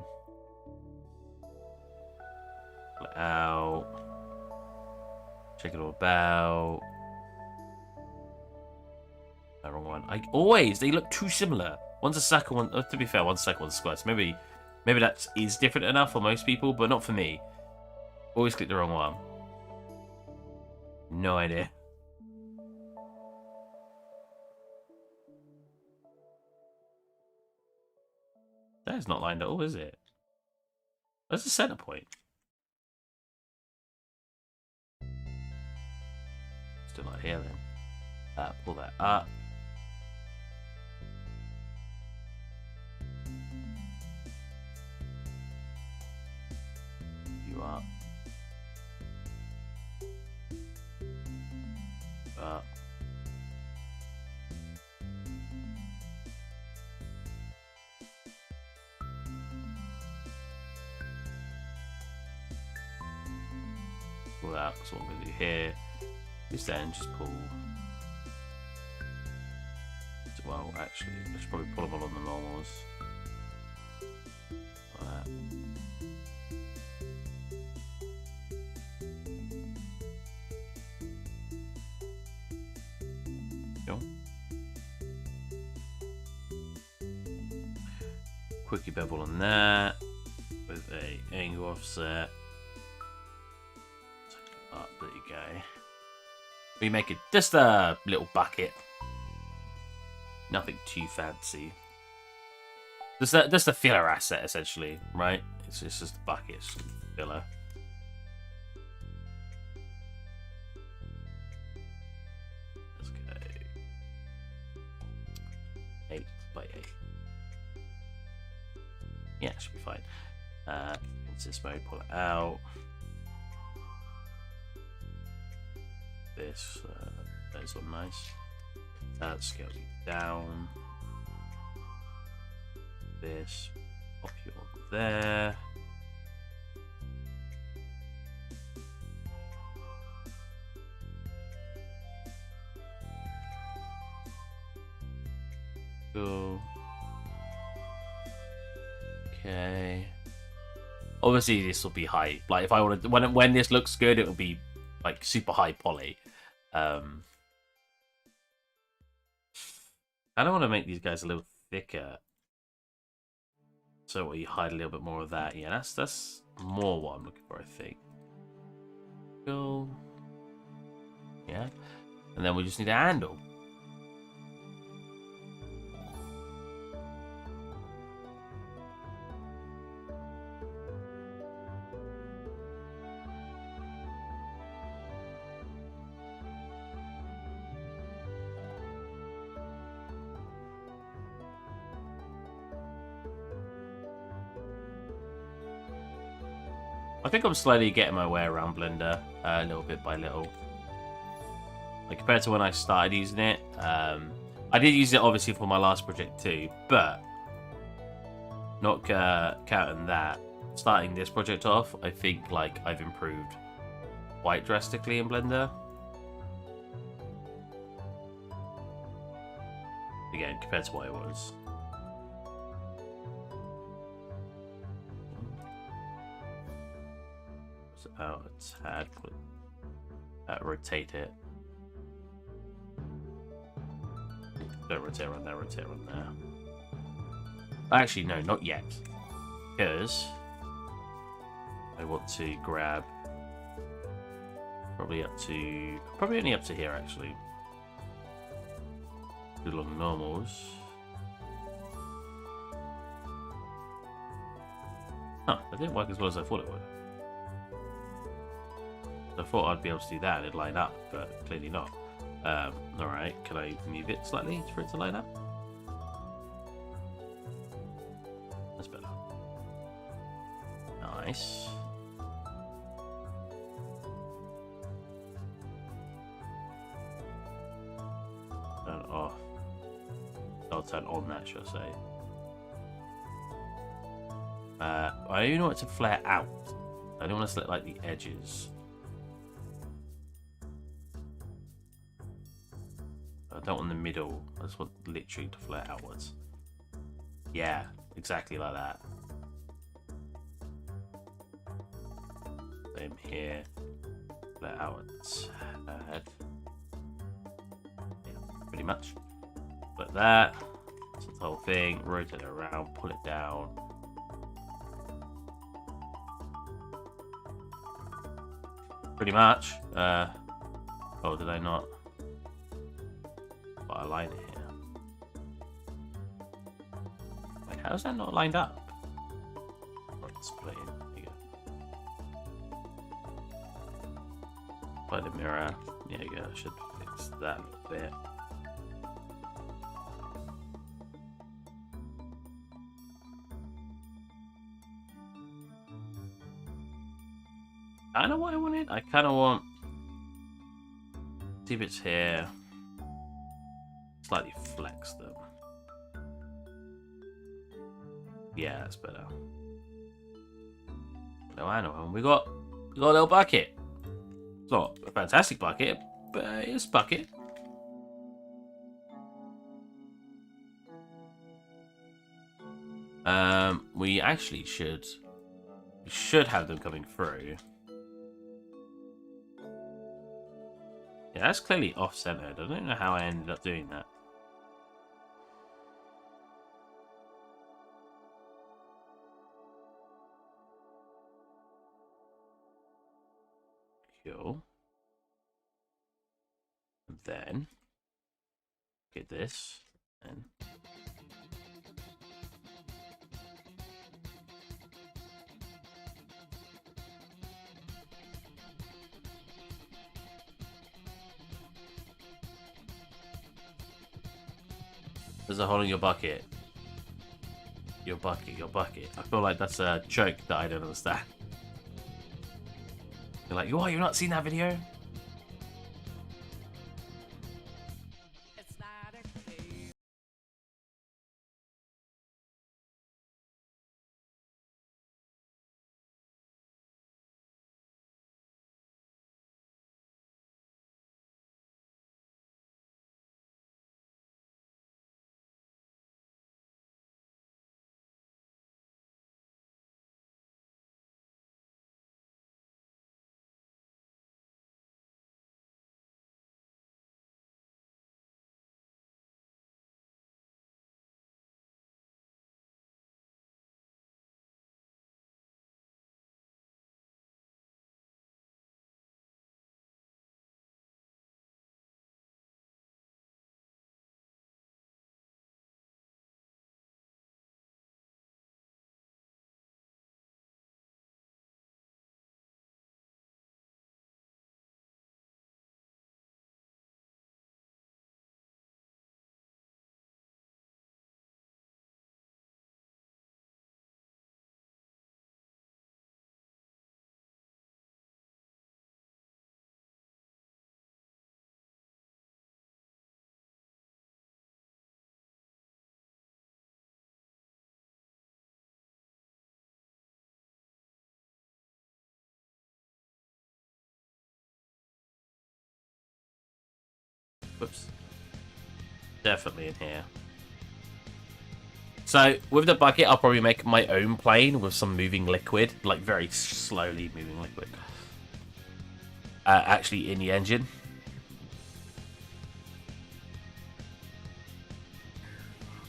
Pull it out. Check it all about. No, wrong one. They look too similar. One's a circle, one... to be fair, one's a circle, one's a square. So maybe that is different enough for most people, but not for me. Always click the wrong one. No idea. That is not lined at all, is it? Where's the center point? Still not here then. Pull that up. You up. Up. Pull that, that's what I'm going to do here. This then just pull. Well, actually, I should probably pull them all on the normals. that. Cool. Quickie bevel on that with a angle offset. Oh, there you go. We make it just a little bucket. Nothing too fancy. Just a filler asset, essentially, right? It's just a bucket, it's just filler. Let's go 8 by 8. Yeah, it should be fine. Insist mode, pull it out. This, those look nice. Scale it down. This, pop you on there. Cool. Okay. Obviously, this will be high. Like, if I wanted, when this looks good, it will be like super high poly. I don't want to make these guys a little thicker. So you hide a little bit more of that. Yeah, that's more what I'm looking for, I think. Cool. Yeah. And then we just need a handle. I think I'm slowly getting my way around Blender, a little bit by little. Like, compared to when I started using it, I did use it obviously for my last project too, but not counting that, starting this project off, I think like I've improved quite drastically in Blender. Again, compared to what it was. Out a tad, rotate it. Don't rotate around there, rotate around there. Actually, no, not yet. Because I want to grab probably only up to here actually. Do along normals. Huh, that didn't work as well as I thought it would. I thought I'd be able to do that and it'd line up, but clearly not. Alright, can I move it slightly for it to line up? That's better. Nice. Turn it off. I'll turn on that, should I say. I only want it to flare out. I don't want to select like the edges. I don't want the middle. I just want literally to flare outwards. Yeah, exactly like that. Same here. Flare outwards. Yeah, pretty much. Like that. That's the whole thing. Rotate it around. Pull it down. Pretty much. Oh, did I not? I line it here. Wait, how's that not lined up? Right, split it. There you go. By the mirror. There you go. I should fix that a little bit. I know what I wanted. I kind of want 2 bits here. Slightly flex them. Yeah, that's better. No, I know. We got a little bucket. It's not a fantastic bucket, but it's a bucket. We actually should... We should have them coming through. Yeah, that's clearly off-centered. I don't know how I ended up doing that. Cool. And then get this and there's a hole in your bucket. Your bucket, your bucket. I feel like that's a joke that I don't understand. You're like, what? You've not seen that video? Whoops. Definitely in here. So, with the bucket, I'll probably make my own plane with some moving liquid. Like, very slowly moving liquid. Actually, in the engine.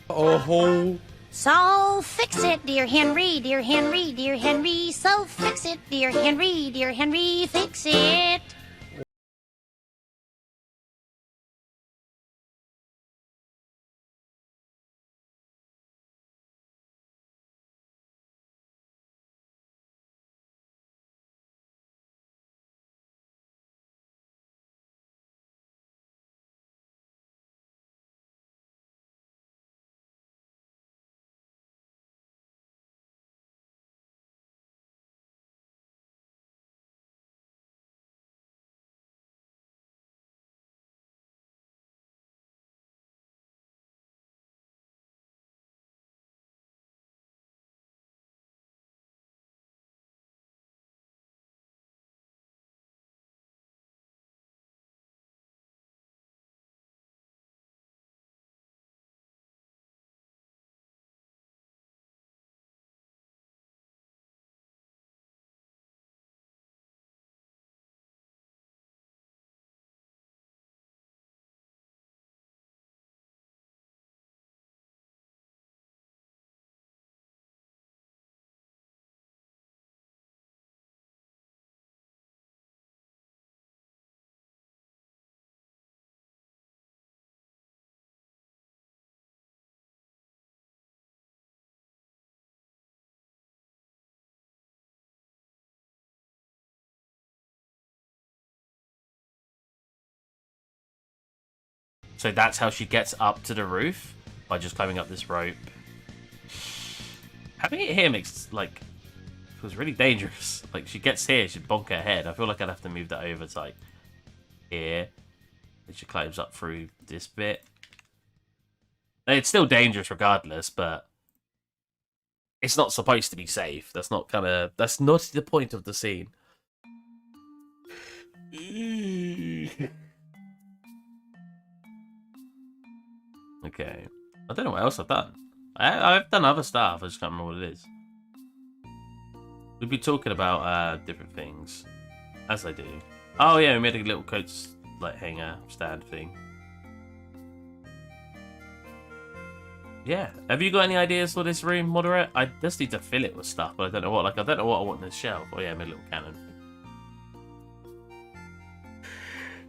Oh. So fix it, dear Henry, dear Henry, dear Henry. So fix it, dear Henry, dear Henry. Fix it. So that's how she gets up to the roof? By just climbing up this rope. Having it here makes, like, feels really dangerous. Like, she gets here, she'd bonk her head. I feel like I'd have to move that over to, like, here. And she climbs up through this bit. It's still dangerous regardless, but it's not supposed to be safe. That's not the point of the scene. Okay. I don't know what else I've done. I've done other stuff. I just can't remember what it is. We'd be talking about different things, as I do. Oh yeah, we made a little coat like hanger stand thing. Yeah. Have you got any ideas for this room, Moderate? I just need to fill it with stuff, but I don't know what. Like I don't know what I want in the shelf. Oh yeah, I made a little cannon.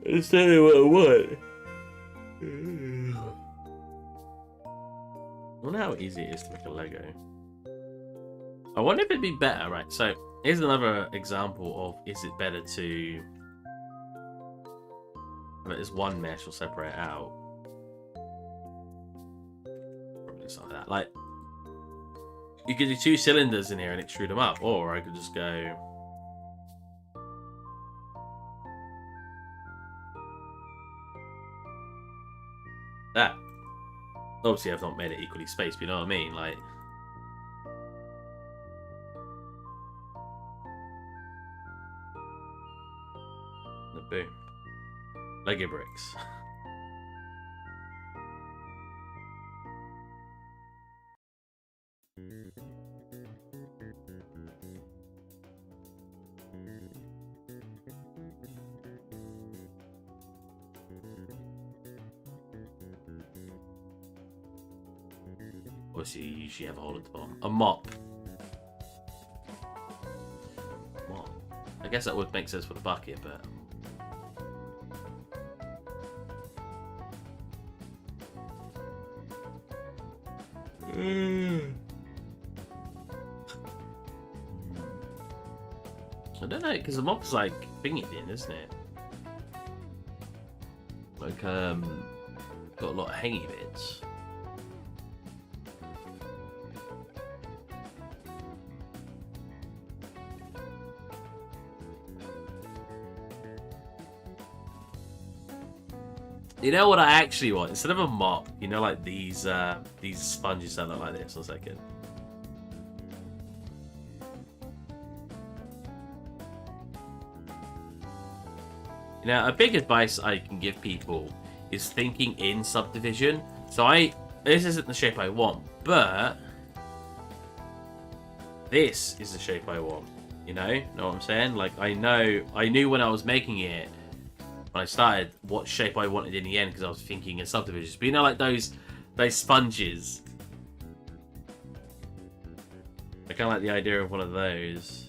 I just don't know what I want. I wonder how easy it is to make a Lego. I wonder if it'd be better, right? So here's another example of, is it better to have this one mesh or separate it out? Probably something like that. Like, you could do 2 cylinders in here and extrude them up, or I could just go that. Obviously, I've not made it equally spaced, but you know what I mean? Like, boom. Lego bricks. Obviously, you usually have a hole at the bottom. A mop. Mop. I guess that would make sense for the bucket, but... I don't know, because the mop's like thingy in, isn't it? Like, got a lot of hangy bits. You know what I actually want? Instead of a mop, you know, like these sponges that look like this. 1 second. You know, a big advice I can give people is thinking in subdivision. So this isn't the shape I want, but this is the shape I want. You know what I'm saying? Like, I knew when I was making it, when I started, what shape I wanted in the end, because I was thinking in subdivisions. But you know, like those sponges. I kind of like the idea of one of those.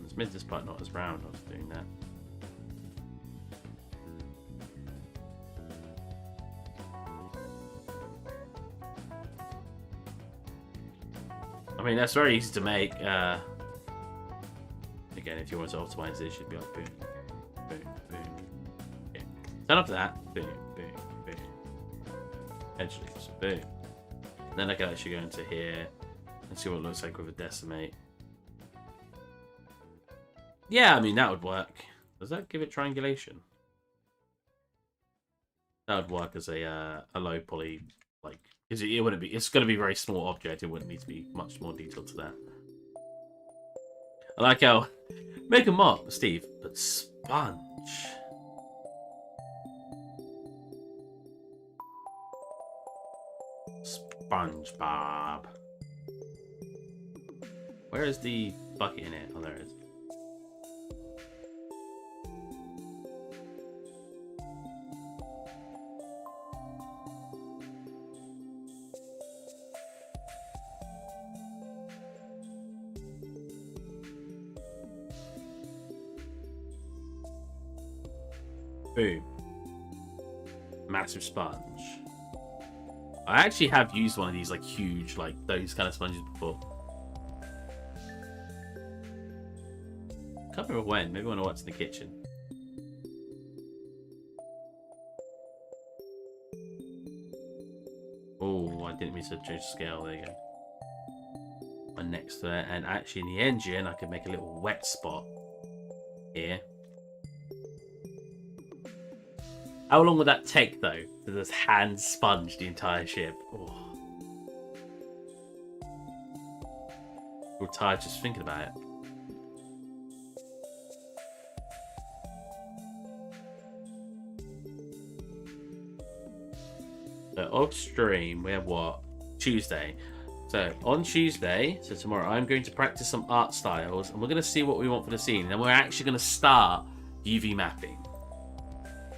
Let's make this part not as round. I was doing that. I mean, that's very easy to make. Again, if you want to optimize it, it should be like boom, boom, boom. Yeah. Turn up to that. Boom, boom, boom. Edge leaves. Boom. And then I can actually go into here and see what it looks like with a decimate. Yeah, I mean, that would work. Does that give it triangulation? That would work as a low poly, like, because it wouldn't be. It's going to be a very small object. It wouldn't need to be much more detailed to that. I like how make a mop, Steve, but sponge. SpongeBob. Where is the bucket in it? Oh, there it is. Boom. Massive sponge. I actually have used one of these, like, huge, like, those kind of sponges before. Can't remember when. Maybe when I worked in the kitchen. Oh, I didn't mean to change the scale. There you go. And next to it, and actually in the engine, I could make a little wet spot here. How long would that take, though, to just hand sponge the entire ship? Oh. I'm tired just thinking about it. So off stream, we have what? Tuesday. So on Tuesday, so tomorrow, I'm going to practice some art styles, and we're going to see what we want for the scene. And then we're actually going to start UV mapping.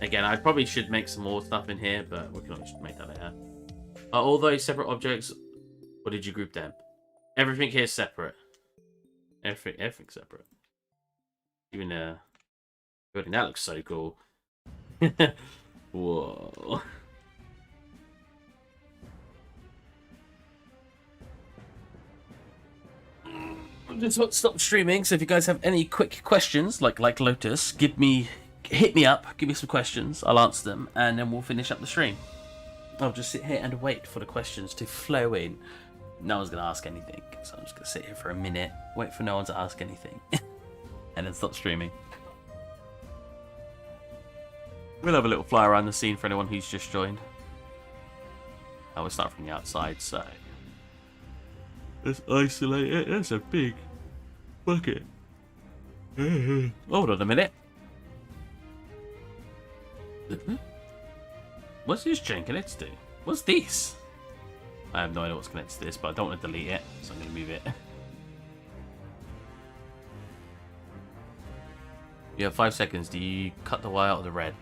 Again, I probably should make some more stuff in here, but we can always make that later. Are all those separate objects, or did you group them? Everything here is separate. Everything's separate. Even building that looks so cool. Whoa. I'm just stop streaming, so if you guys have any quick questions, like Lotus, hit me up, give me some questions, I'll answer them, and then we'll finish up the stream. I'll just sit here and wait for the questions to flow in. No one's going to ask anything, so I'm just going to sit here for a minute, wait for no one to ask anything, and then stop streaming. We'll have a little fly around the scene for anyone who's just joined. I will start from the outside, so... let's isolate it. That's a big bucket. Hold on a minute. What's this chain connected to? What's this? I have no idea what's connected to this, but I don't want to delete it, so I'm going to move it. You have 5 seconds. Do you cut the wire out of the red?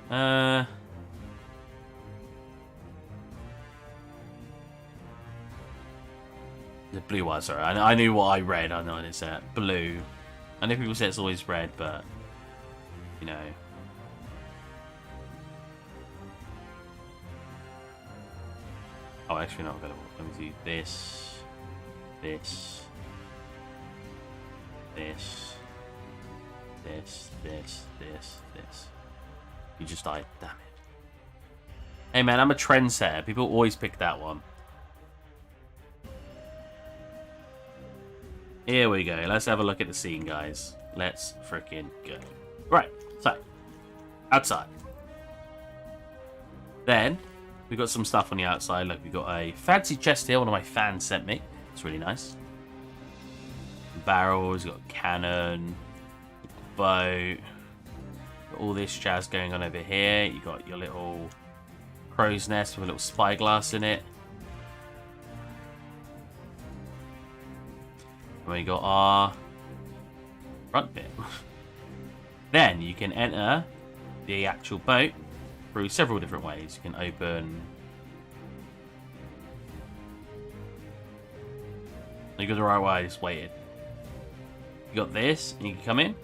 The blue wire, sorry. I knew what I read. I know it's blue. I know people say it's always red, but, you know. Oh, actually, not available. Let me do this, this, this, this. You just died. Damn it. Hey, man, I'm a trendsetter. People always pick that one. Here we go. Let's have a look at the scene, guys. Let's freaking go. Right, so outside. Then we got some stuff on the outside. Look, we got a fancy chest here. One of my fans sent me. It's really nice. Barrels. Got a cannon. Boat. Got all this jazz going on over here. You got your little crow's nest with a little spyglass in it. We got our front bit. Then you can enter the actual boat through several different ways. You can open. You go the right way. I just waited. You got this, and you can come in.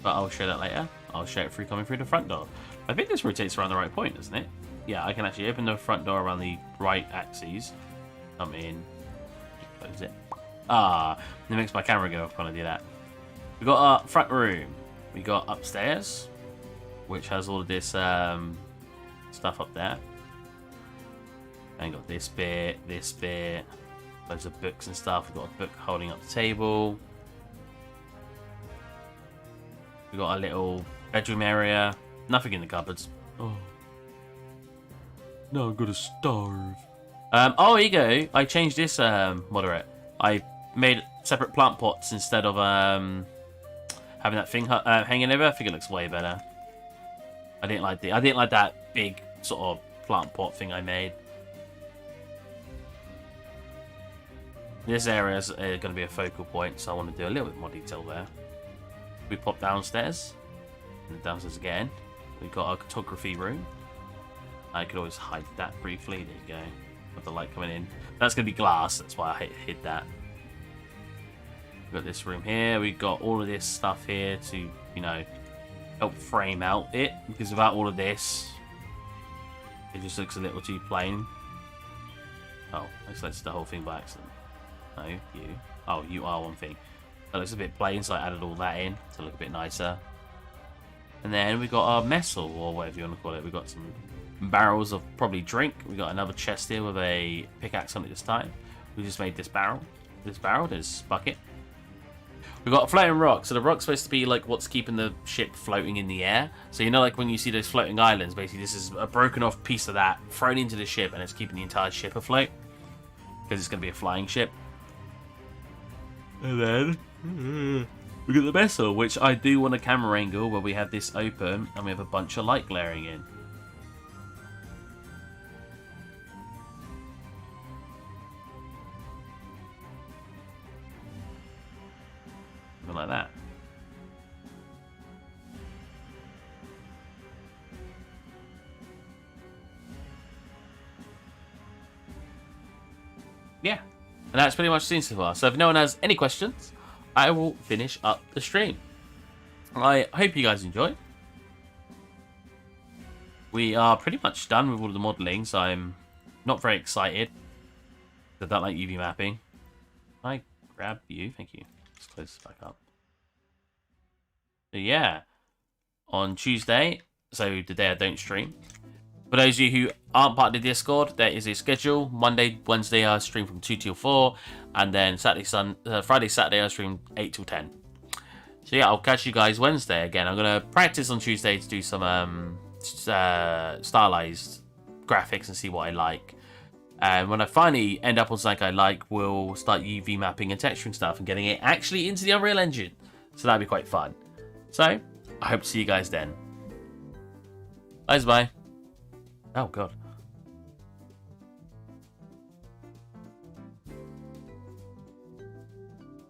But I'll show that later. I'll show it through coming through the front door. I think this rotates around the right point, doesn't it? Yeah, I can actually open the front door around the right axes. Come in. Close it. Ah, it makes my camera go off when I do that. We got our front room. We got upstairs, which has all of this stuff up there. And got this bit, loads of books and stuff. We've got a book holding up the table. We got a little bedroom area. Nothing in the cupboards. Oh, no, I'm gonna starve. Oh, here you go. I changed this moderate. I made separate plant pots instead of having that thing hanging over. I think it looks way better. I didn't like that big sort of plant pot thing I made. This area is going to be a focal point, so I want to do a little bit more detail there. We pop downstairs, and downstairs again. We got our photography room. I could always hide that briefly. There you go. With the light coming in. That's going to be glass. That's why I hid that. We've got this room here. We've got all of this stuff here to, you know, help frame out it. Because without all of this, it just looks a little too plain. Oh, I selected the whole thing by accident. No, you. Oh, you are one thing. That looks a bit plain, so I added all that in to look a bit nicer. And then we got our messel, or whatever you want to call it. We got some barrels of probably drink. We got another chest here with a pickaxe on it this time. We just made this barrel, this bucket. We've got a floating rock. So the rock's supposed to be like what's keeping the ship floating in the air. So you know, like when you see those floating islands, basically this is a broken off piece of that thrown into the ship, and it's keeping the entire ship afloat because it's going to be a flying ship. And then we got the vessel, which I do want a camera angle where we have this open and we have a bunch of light glaring in. Something like that. Yeah, and that's pretty much seen so far. So if no one has any questions, I will finish up the stream. I hope you guys enjoyed. We are pretty much done with all of the modelling, so I'm not very excited. I don't like UV mapping. Can I grab you? Thank you. Let's close this back up. So yeah, on Tuesday, so the day I don't stream. For those of you who aren't part of the Discord, there is a schedule. Monday, Wednesday, I stream from 2 till 4. And then Friday, Saturday, I stream 8 till 10. So yeah, I'll catch you guys Wednesday again. I'm going to practice on Tuesday to do some stylized graphics and see what I like. And when I finally end up on something I like, we'll start UV mapping and texturing stuff and getting it actually into the Unreal Engine. So that'll be quite fun. So, I hope to see you guys then. Bye. Oh, God.